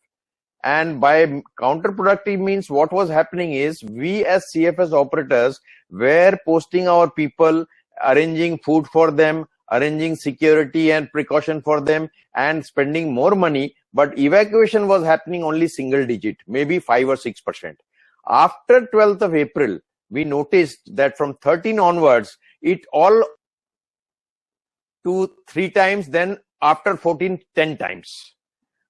And by counterproductive means what was happening is we as CFS operators were posting our people, arranging food for them, arranging security and precaution for them, and spending more money, but evacuation was happening only single digit, maybe 5 or 6%. After 12th of April, we noticed that from 13 onwards, it all 2-3 times, then after 14, 10 times.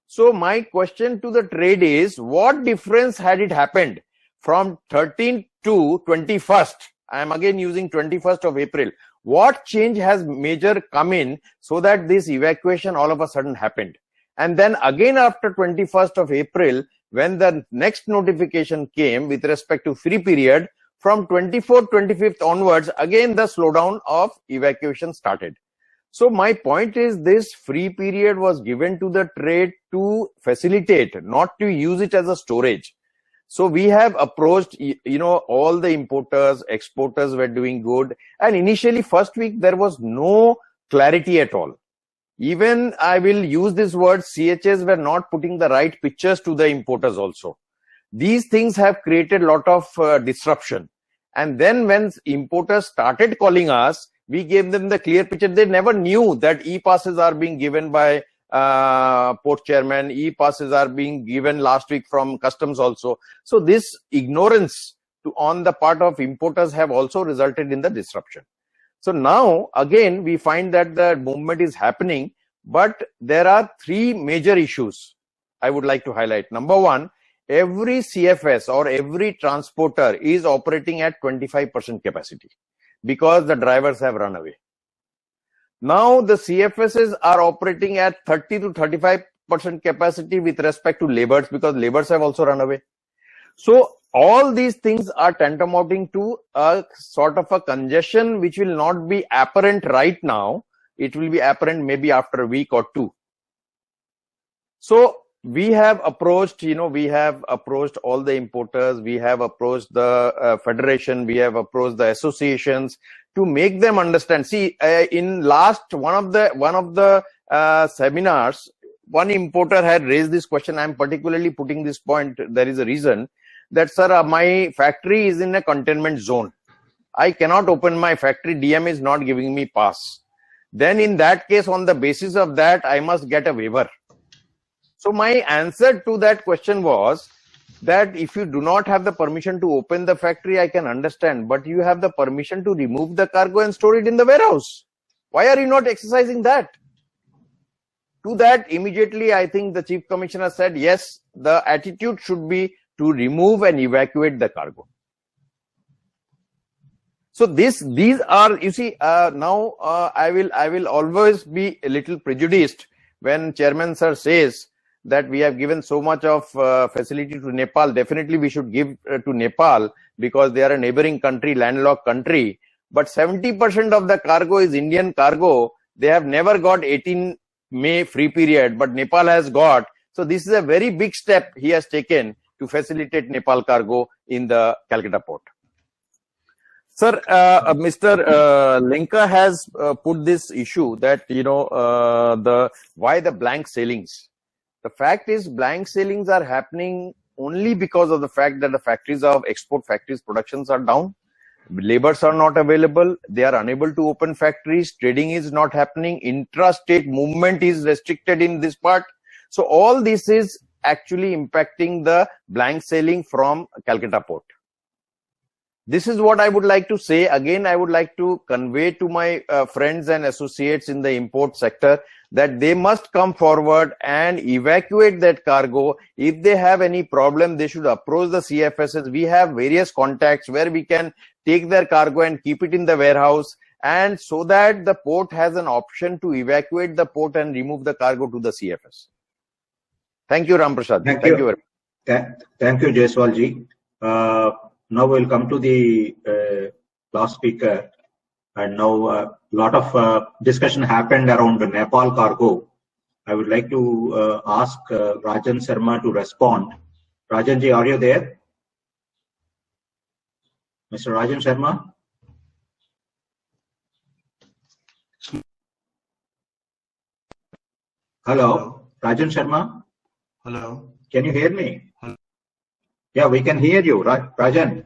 So my question to the trade is, what difference had it happened from 13th to 21st? I am again using 21st of April. What change has major come in so that this evacuation all of a sudden happened? And then again after 21st of April, when the next notification came with respect to free period, from 24th, 25th onwards, again the slowdown of evacuation started. So my point is, this free period was given to the trade to facilitate, not to use it as a storage. So we have approached, all the importers, exporters were doing good. And initially first week, there was no clarity at all. Even I will use this word, CHs were not putting the right pictures to the importers also. These things have created a lot of disruption. And then when importers started calling us, we gave them the clear picture. They never knew that e-passes are being given by port chairman, e-passes are being given last week from customs also. So this ignorance on the part of importers have also resulted in the disruption. So now again we find that the movement is happening, but there are 3 major issues I would like to highlight. Number one, every CFS or every transporter is operating at 25% capacity, because the drivers have run away. Now the CFSs are operating at 30 to 35% capacity with respect to labors, because labors have also run away. So all these things are tantamounting to a sort of a congestion which will not be apparent right now. It will be apparent maybe after a week or 2. So we have approached, we have approached all the importers, we have approached the federation, we have approached the associations to make them understand. See, in last one of the seminars, one importer had raised this question. I am particularly putting this point. There is a reason that, sir, my factory is in a containment zone. I cannot open my factory. DM is not giving me pass. Then in that case, on the basis of that, I must get a waiver. So my answer to that question was that if you do not have the permission to open the factory, I can understand, but you have the permission to remove the cargo and store it in the warehouse. Why are you not exercising that? To that, immediately, I think the Chief Commissioner said, yes, the attitude should be to remove and evacuate the cargo. So these are, you see, now I will always be a little prejudiced when Chairman Sir says that we have given so much of facility to Nepal. Definitely we should give to Nepal because they are a neighboring country, landlocked country. But 70% of the cargo is Indian cargo. They have never got 18 May free period, but Nepal has got. So this is a very big step he has taken to facilitate Nepal cargo in the Calcutta port. Sir, Mr. Lenka has put this issue that, why the blank sailings. The fact is, blank sailings are happening only because of the fact that the factories of export factories productions are down. Labors are not available. They are unable to open factories. Trading is not happening. Intrastate movement is restricted in this part. So all this is actually impacting the blank sailing from Calcutta port. This is what I would like to say. Again, I would like to convey to my friends and associates in the import sector that they must come forward and evacuate that cargo. If they have any problem, they should approach the CFSs. We have various contacts where we can take their cargo and keep it in the warehouse, and so that the port has an option to evacuate the port and remove the cargo to the CFS. Thank you, Ram Prasad. Thank you very much. Thank you, Jaiswal ji. Now we'll come to the last speaker. And now a lot of discussion happened around the Nepal cargo. I would like to ask Rajan Sharma to respond. Rajan ji, are you there? Mr. Rajan Sharma? Hello, Rajan Sharma. Hello. Can you hear me? Hello. Yeah, we can hear you, Rajan.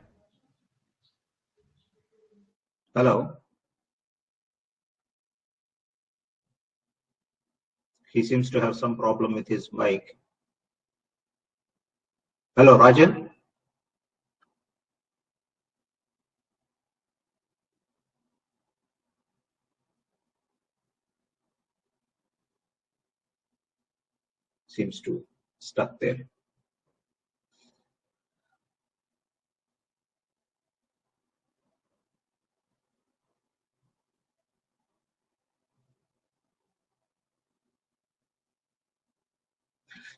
Hello. He seems to have some problem with his mic. Hello, Rajan. Seems to stuck there.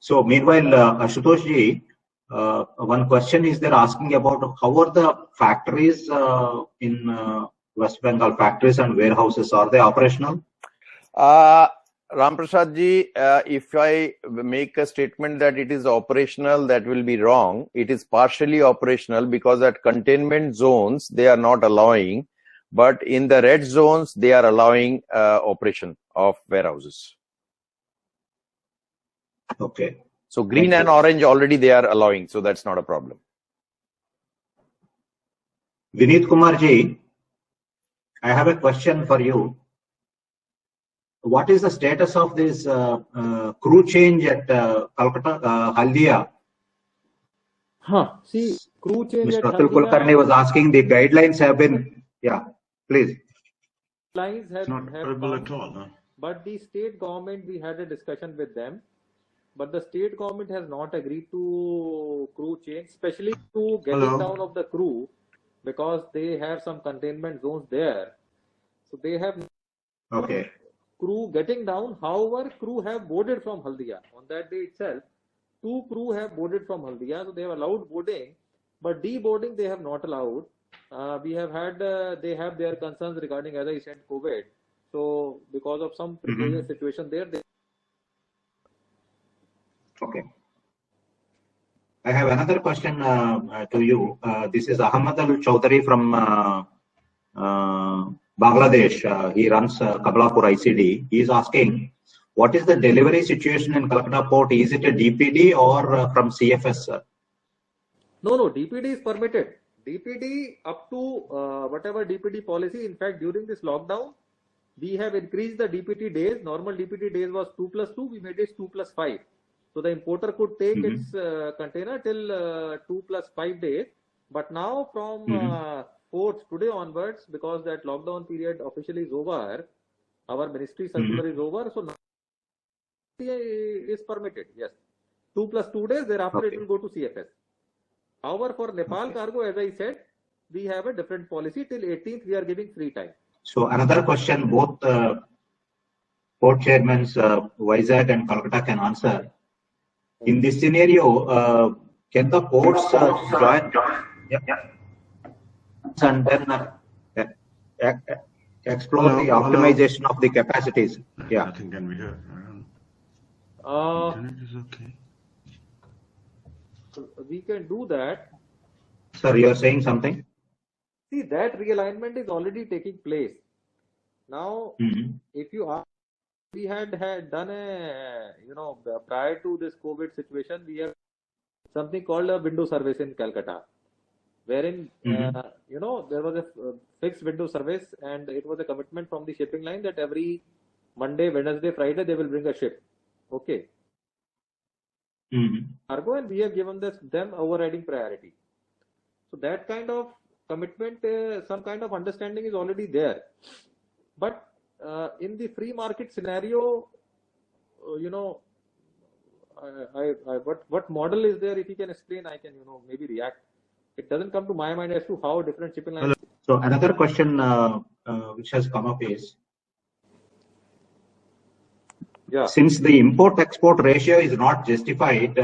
So meanwhile, Ashutosh ji, one question is they're asking about how are the factories in West Bengal, factories and warehouses, are they operational? Ram Prasad ji, if I make a statement that it is operational, that will be wrong. It is partially operational because at containment zones, they are not allowing, but in the red zones, they are allowing operation of warehouses. Okay. So green and orange already they are allowing, so that's not a problem. Vineet Kumar ji, I have a question for you. What is the status of this crew change at Calcutta, Haldia? See, crew change Mr. at Atul Kulkarni was asking the guidelines have been, yeah, please. Guidelines have Not terrible come, at all. No? but the state government, we had a discussion with them, but the state government has not agreed to crew change, especially to getting down of the crew, because they have some containment zones there. So they have crew getting down. However, crew have boarded from Haldia. On that day itself, 2 crew have boarded from Haldia, so they have allowed boarding, but deboarding they have not allowed. We have had, they have their concerns regarding, as I said, COVID. So because of some precarious situation there, they... Okay. I have another question to you. This is Ahmad Al Chaudhary from Bangladesh. He runs Kabalapur ICD. He is asking, what is the delivery situation in Calcutta port? Is it a DPD or from CFS? No, DPD is permitted. DPD up to whatever DPD policy. In fact, during this lockdown, we have increased the DPD days. Normal DPD days was 2+2. We made it 2+5. So the importer could take its container till 2+5 days. But now from 4th today onwards, because that lockdown period officially is over, our ministry circular is over. So now is permitted. Yes, 2+2 days. Thereafter it will go to CFS. However, for Nepal cargo, as I said, we have a different policy. Till 18th, we are giving free time. So another question, both port chairmen, Vizag and Calcutta can answer. In this scenario, can the ports join and then explore the optimization of the capacities? Yeah. Nothing can be heard. Uh, Internet is okay. We can do that. Sir, you are saying something? See, that realignment is already taking place. Now, if you ask, we had done a, prior to this COVID situation, we have something called a window service in Calcutta, wherein, there was a fixed window service, and it was a commitment from the shipping line that every Monday, Wednesday, Friday, they will bring a ship. Okay. Cargo, and we have given them overriding priority. So that kind of commitment, some kind of understanding is already there. But in the free market scenario, what model is there? If you can explain, I can, maybe react. It doesn't come to my mind as to how different shipping lines. So another question which has come up is, since the import-export ratio is not justified,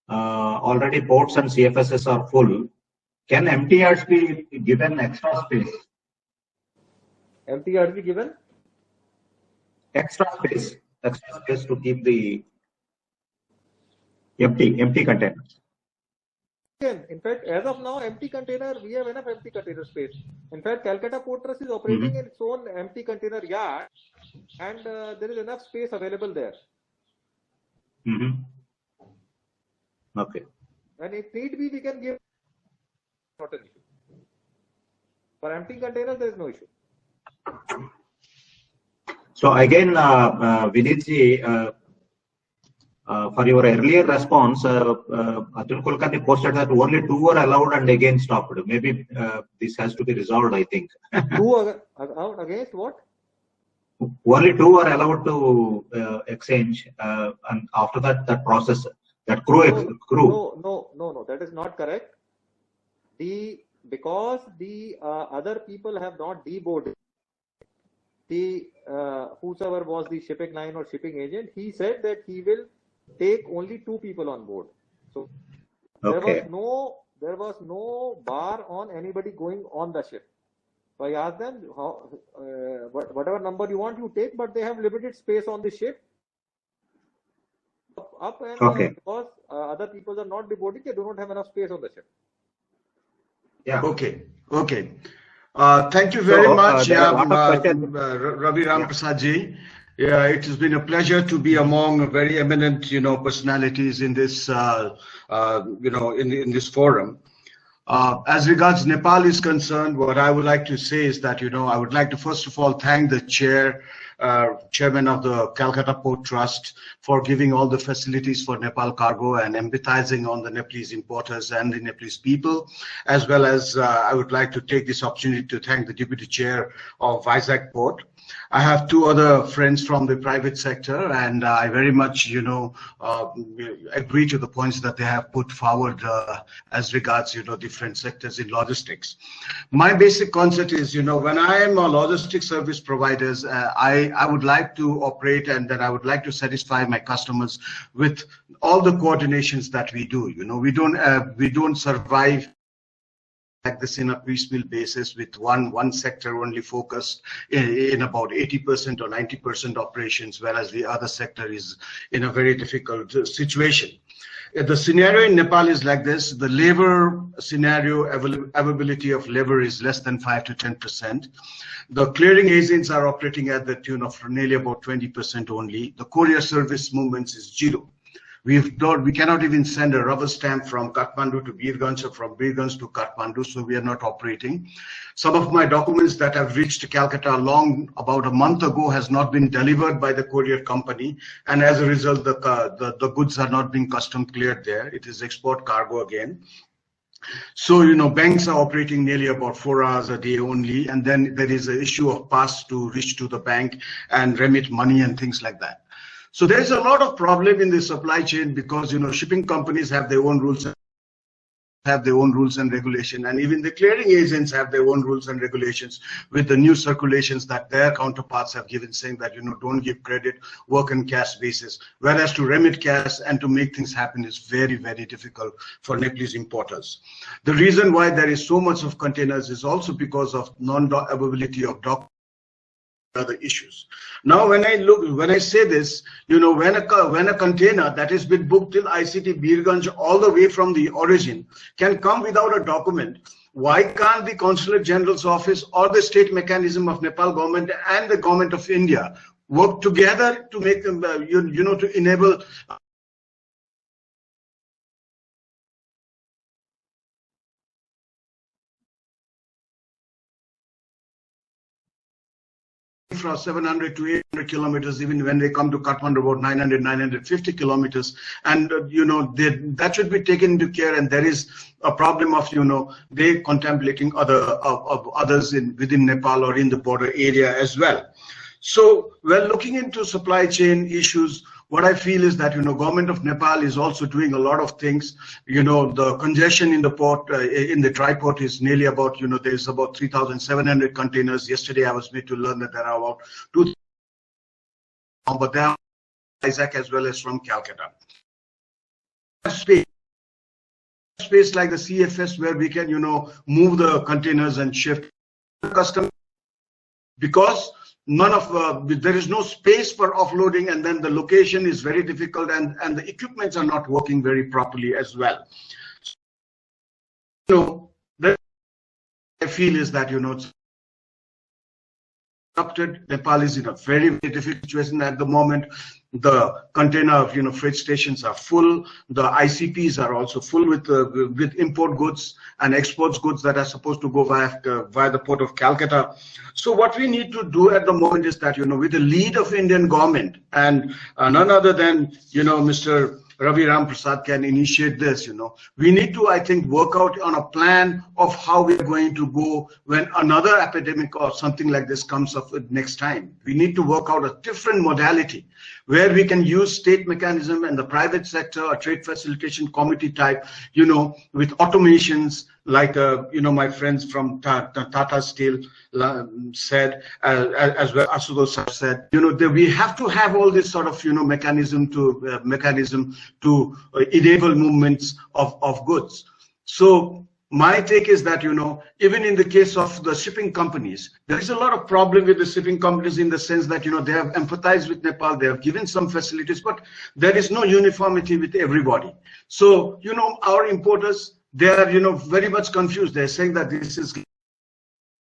already ports and CFSs are full, can MTRs be given extra space? MTRs be given? Extra space to keep the empty containers. In fact, as of now, empty container, we have enough empty container space. In fact, Calcutta Port Trust is operating in its own empty container yard, and there is enough space available there. Okay. And if need be, we can give not an issue. For empty containers, there is no issue. So again, Vinitji, for your earlier response, Atul Kulkarni posted that only 2 were allowed and again stopped. Maybe this has to be resolved, I think. 2 against what? Only 2 were allowed to exchange, and after that, that process, that crew. No, that is not correct. Because the other people have not deboarded, whosoever was the shipping line or shipping agent, he said that he will take only 2 people on board. So Okay. there was no bar on anybody going on the ship. So I asked them, whatever number you want, you take, but they have limited space on the ship. Up and Okay. because other people are not deboarding, they do not have enough space on the ship. Yeah. Okay. Thank you very much, there are a lot of questions. Ravi Ramprasad ji. Yeah, it has been a pleasure to be among very eminent, personalities in this, in this forum. As regards Nepal is concerned, what I would like to say is that, I would like to first of all thank the chairman of the Calcutta Port Trust for giving all the facilities for Nepal cargo and empathizing on the Nepalese importers and the Nepalese people, as well as I would like to take this opportunity to thank the Deputy Chair of Vizag Port. I have 2 other friends from the private sector, and I very much, agree to the points that they have put forward as regards, different sectors in logistics. My basic concept is, when I am a logistics service providers, I would like to operate, and then I would like to satisfy my customers with all the coordinations that we do. We don't survive like this in a piecemeal basis with one sector only focused in about 80% or 90% operations, whereas the other sector is in a very difficult situation. The scenario in Nepal is like this. The labor scenario, availability of labor is less than 5 to 10%. The clearing agents are operating at the tune of nearly about 20% only. The courier service movements is 0. We cannot even send a rubber stamp from Kathmandu to Birganj or from Birganj to Kathmandu, so we are not operating. Some of my documents that have reached Calcutta about a month ago has not been delivered by the courier company, and as a result, the goods are not being custom cleared there. It is export cargo again. So, banks are operating nearly about 4 hours a day only, and then there is an issue of pass to reach to the bank and remit money and things like that. So there's a lot of problem in the supply chain because, shipping companies have their own rules and regulation, and even the clearing agents have their own rules and regulations with the new circulations that their counterparts have given, saying that, don't give credit, work on cash basis, whereas to remit cash and to make things happen is very, very difficult for Nepalese importers. The reason why there is so much of containers is also because of non-availability of documents. Other issues. Now, when I say this, when a container that has been booked till ICT Birganj all the way from the origin can come without a document, why can't the Consulate General's office or the state mechanism of Nepal government and the government of India work together to make them, to enable from 700 to 800 kilometers, even when they come to Kathmandu, about 900, 950 kilometers. And, that should be taken into care. And there is a problem of, they contemplating others within Nepal or in the border area as well. So, looking into supply chain issues, what I feel is that, government of Nepal is also doing a lot of things. The congestion in the port, in the dry port is nearly about, there's about 3,700 containers. Yesterday, I was made to learn that there are about 2,000, but they are from Vizag as well as from Calcutta. Space like the CFS where we can, move the containers and shift custom because there is no space for offloading, and then the location is very difficult, and the equipments are not working very properly as well. That I feel is that Nepal is in a very, very difficult situation at the moment. The container, freight stations are full. The ICPs are also full with import goods and exports goods that are supposed to go via the port of Calcutta. So what we need to do at the moment is that, with the lead of Indian government and none other than, Mr. Ravi Ramprasad can initiate this, We need to, I think, work out on a plan of how we are going to go when another epidemic or something like this comes up next time. We need to work out a different modality where we can use state mechanism and the private sector or trade facilitation committee type, with automations like, my friends from Tata Steel said, as well as Ashutosh said, we have to have all this sort of, mechanism to enable movements of goods. So my take is that, even in the case of the shipping companies, there is a lot of problem with the shipping companies in the sense that, they have empathized with Nepal, they have given some facilities, but there is no uniformity with everybody. So, our importers, they are, very much confused. They're saying that this is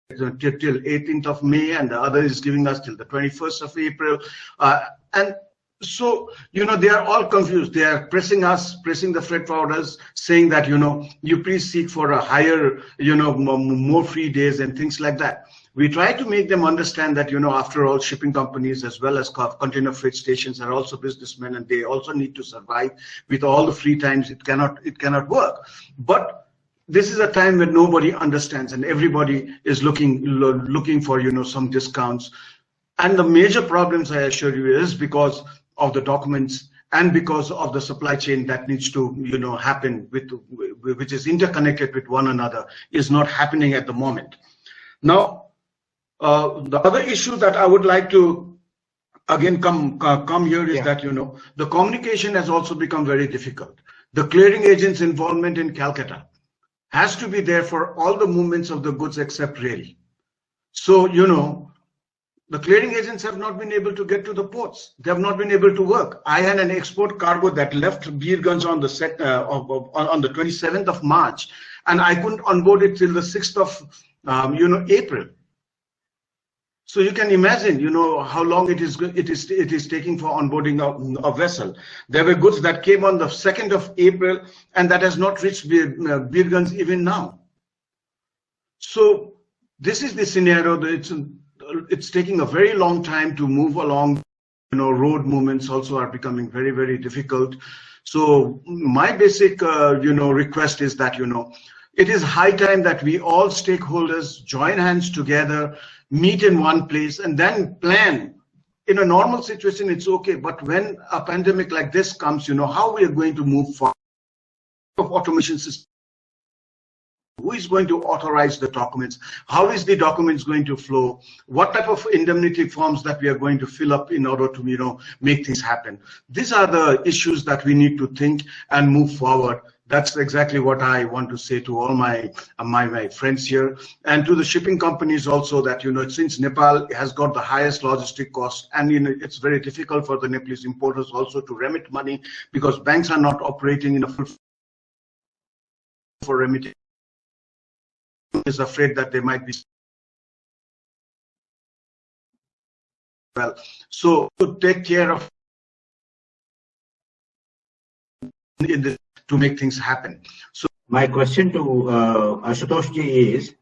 till 18th of May and the other is giving us till the 21st of April. And so, they are all confused. They are pressing the freight forwarders, saying that, you please seek for a higher, more free days and things like that. We try to make them understand that, after all, shipping companies as well as container freight stations are also businessmen and they also need to survive. With all the free times, it cannot work. But this is a time when nobody understands and everybody is looking for, some discounts. And the major problems, I assure you, is because of the documents and because of the supply chain that needs to, happen which is interconnected with one another, is not happening at the moment. Now, the other issue that I would like to again come here is that, the communication has also become very difficult. The clearing agent's involvement in Calcutta has to be there for all the movements of the goods except rail. So, the clearing agents have not been able to get to the ports. They have not been able to work. I had an export cargo that left Birganj on the 27th of March, and I couldn't onboard it till the 6th of April. So you can imagine, how long it is taking for onboarding a vessel. There were goods that came on the 2nd of April, and that has not reached Birganj even now. So this is the scenario that it's taking a very long time to move along. Road movements also are becoming very, very difficult. So my basic, request is that, it is high time that we all stakeholders join hands together, meet in one place, and then plan. In a normal situation, it's okay. But when a pandemic like this comes, how we are going to move forward? Of automation system. Who is going to authorize the documents? How is the documents going to flow? What type of indemnity forms that we are going to fill up in order to, make things happen? These are the issues that we need to think and move forward. That's exactly what I want to say to all my friends here, and to the shipping companies also, that, since Nepal has got the highest logistic cost, and it's very difficult for the Nepalese importers also to remit money because banks are not operating in a full for remitting. Is afraid that they might be well. So to take care of in this to make things happen. So my question to Ashutosh ji is,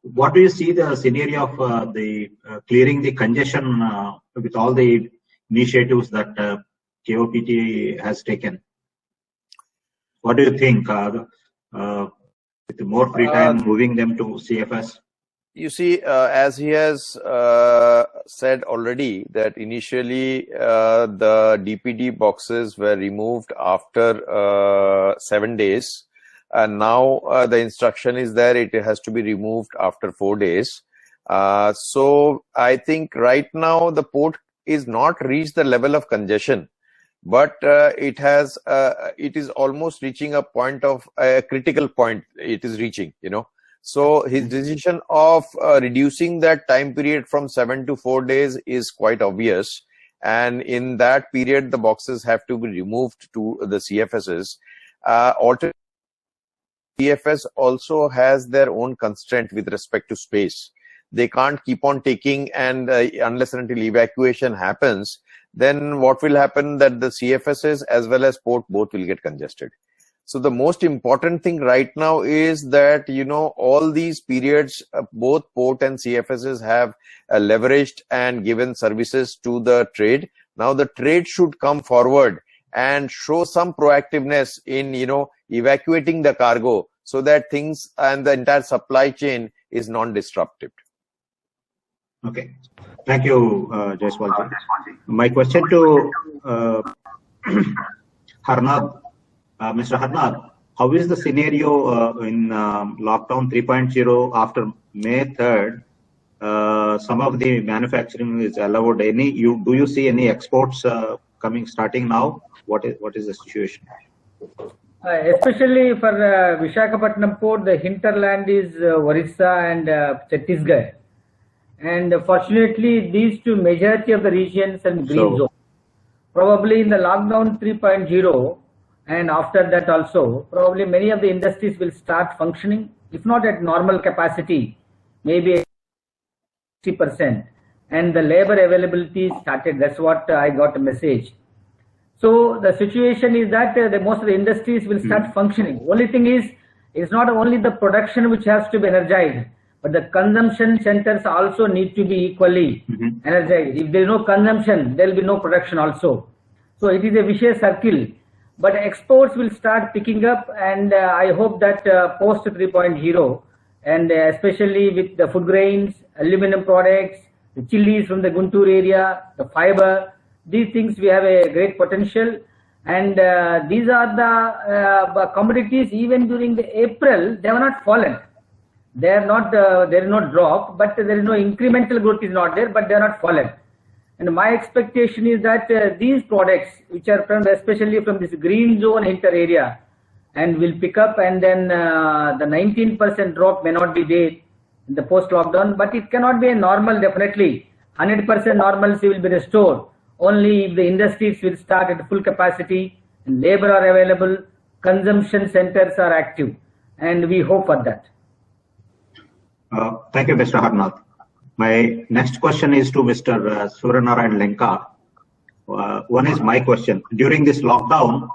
what do you see the scenario of the clearing the congestion with all the initiatives that KOPT has taken? What do you think? With more free time, moving them to CFS? You see, as he has said already, that initially the DPD boxes were removed after 7 days, and now the instruction is there, it has to be removed after 4 days. So I think right now the port is not reached the level of congestion, but it is almost reaching a point of a critical point it is reaching, So his decision of reducing that time period from 7 to 4 days is quite obvious. And in that period, the boxes have to be removed to the CFSs. CFS also has their own constraint with respect to space. they can't keep on taking, and unless and until evacuation happens, then what will happen that the CFSs as well as port both will get congested. So the most important thing right now is that, all these periods, both port and CFSs have leveraged and given services to the trade. Now the trade should come forward and show some proactiveness in, evacuating the cargo so that things and the entire supply chain is non-disrupted. Okay. Thank you, Jaiswal. My question to Harnath. Mr. Harnath, how is the scenario in lockdown 3.0 after May 3rd? Some of the manufacturing is allowed. Do you see any exports starting now? What is the situation? Especially for Visakhapatnam port, the hinterland is Orissa and Chhattisgarh. And fortunately, these two majority of the regions and green zone. Probably in the lockdown 3.0 and after that also, probably many of the industries will start functioning, if not at normal capacity, maybe 60%. And the labor availability started. That's what I got a message. So the situation is that most of the industries will start functioning. Only thing is, it's not only the production which has to be energized, but the consumption centers also need to be equally energized. If there is no consumption, there will be no production also. So it is a vicious circle. But exports will start picking up, and I hope that post 3.0, and especially with the food grains, aluminum products, the chilies from the Guntur area, the fiber, these things we have a great potential. And these are the commodities. Even during the April, they have not fallen. They are not. There is no drop, but there is no incremental growth is not there, but they are not fallen. And my expectation is that these products, which are from, especially from this green zone hinter area, and will pick up, and then the 19% drop may not be there in the post-lockdown, but it cannot be a normal, definitely. 100% normalcy will be restored only if the industries will start at full capacity, and labor are available, consumption centers are active, and we hope for that. Thank you, Mr. Harnath. My next question is to Mr. Suryanarayan Lenka. One is my question. During this lockdown,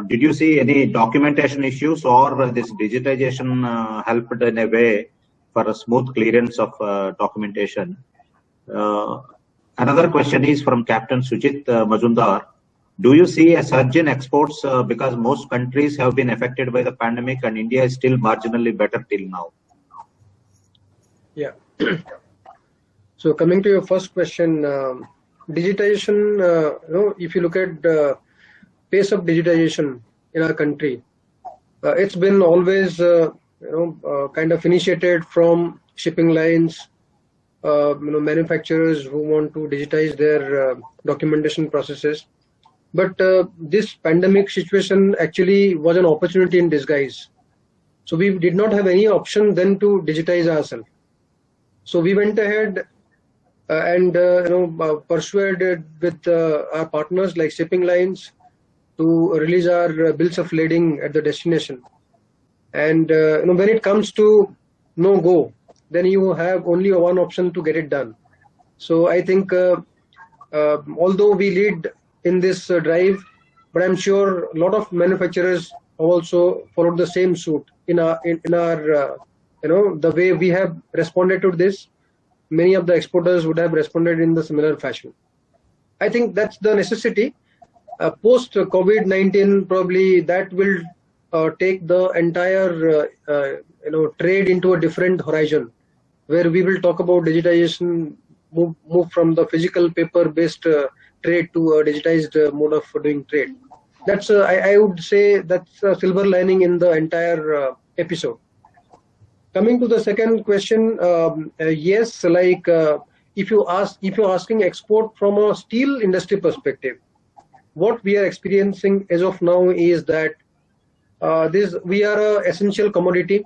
did you see any documentation issues, or this digitization helped in a way for a smooth clearance of documentation? Another question is from Captain Sujit Majumdar. Do you see a surge in exports because most countries have been affected by the pandemic and India is still marginally better till now? Yeah. So coming to your first question, digitization, if you look at the pace of digitization in our country, it's been always, kind of initiated from shipping lines, manufacturers who want to digitize their documentation processes. But this pandemic situation actually was an opportunity in disguise. So we did not have any option then to digitize ourselves. So we went ahead and persuaded with our partners like shipping lines to release our bills of lading at the destination. And when it comes to no go, then you have only one option to get it done. So I think although we lead in this drive, but I'm sure a lot of manufacturers also followed the same suit in our the way we have responded to this. Many of the exporters would have responded in the similar fashion. I think that's the necessity. Post COVID-19, probably that will take the entire trade into a different horizon, where we will talk about digitization, move from the physical paper-based trade to a digitized mode of doing trade. That's I would say that's a silver lining in the entire episode. Coming to the second question, yes, like if you're asking export from a steel industry perspective, what we are experiencing as of now is that we are an essential commodity,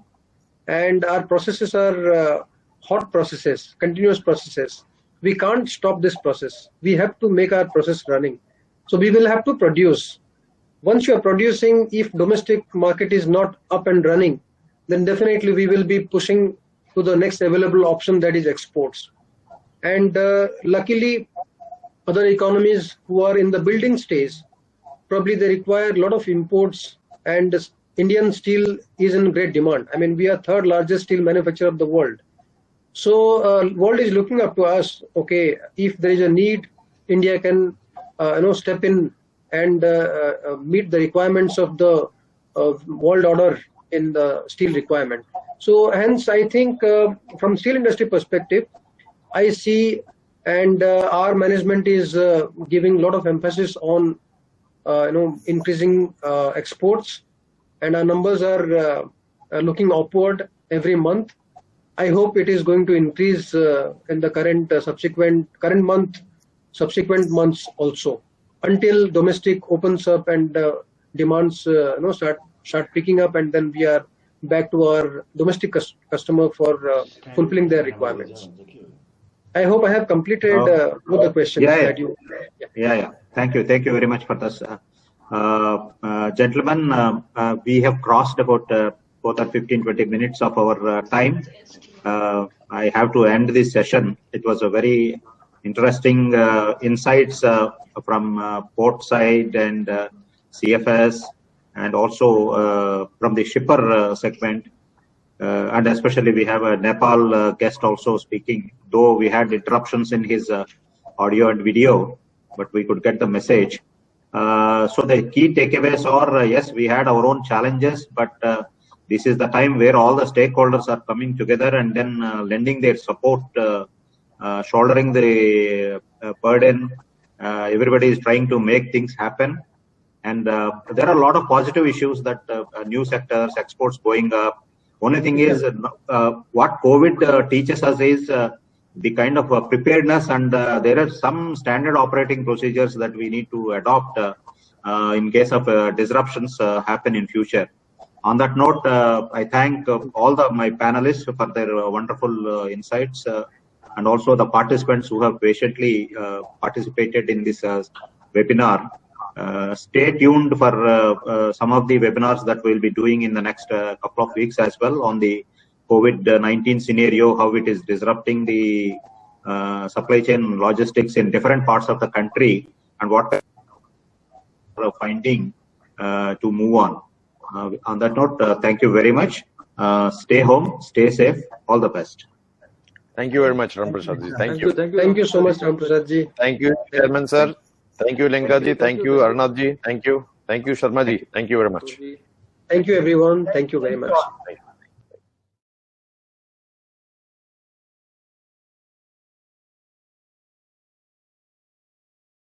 and our processes are hot processes, continuous processes. We can't stop this process. We have to make our process running. So we will have to produce. Once you are producing, if domestic market is not up and running, then definitely we will be pushing to the next available option, that is exports. And luckily, other economies who are in the building stage, probably they require a lot of imports, and Indian steel is in great demand. I mean, we are third largest steel manufacturer of the world. So world is looking up to us. Okay, if there is a need, India can step in and meet the requirements of the world order in the steel requirement. So hence, I think from steel industry perspective, I see, and our management is giving a lot of emphasis on increasing exports, and our numbers are looking upward every month. I hope it is going to increase in the subsequent months also, until domestic opens up and demands start picking up, and then we are back to our domestic customer for fulfilling their requirements. I hope I have completed all the questions that you. Yeah. Thank you very much for this, gentlemen. We have crossed about 15-20 minutes of our time. I have to end this session. It was a very interesting insights from port side and CFS, and also from the shipper segment, and especially we have a Nepal guest also speaking, though we had interruptions in his audio and video, but we could get the message. So the key takeaways are, yes, we had our own challenges, but this is the time where all the stakeholders are coming together and then lending their support, shouldering the burden. Everybody is trying to make things happen. And there are a lot of positive issues that new sectors, exports going up. Only thing is, what COVID teaches us is the kind of preparedness, and there are some standard operating procedures that we need to adopt in case of disruptions happen in future. On that note, I thank all my panelists for their wonderful insights, and also the participants who have patiently participated in this webinar. Stay tuned for some of the webinars that we'll be doing in the next couple of weeks as well on the COVID-19 scenario, how it is disrupting the supply chain logistics in different parts of the country, and what we're finding to move on. On that note, thank you very much. Stay home, stay safe. All the best. Thank you very much, Ramprasad ji. Thank you. Thank you so much, Ramprasad ji. Thank you, Chairman sir. Thank you, Lenka ji. Thank you, Arnath ji. Thank you. Thank you, Sharma ji. Thank you very much. Thank you, everyone. Thank you very much. Thank you.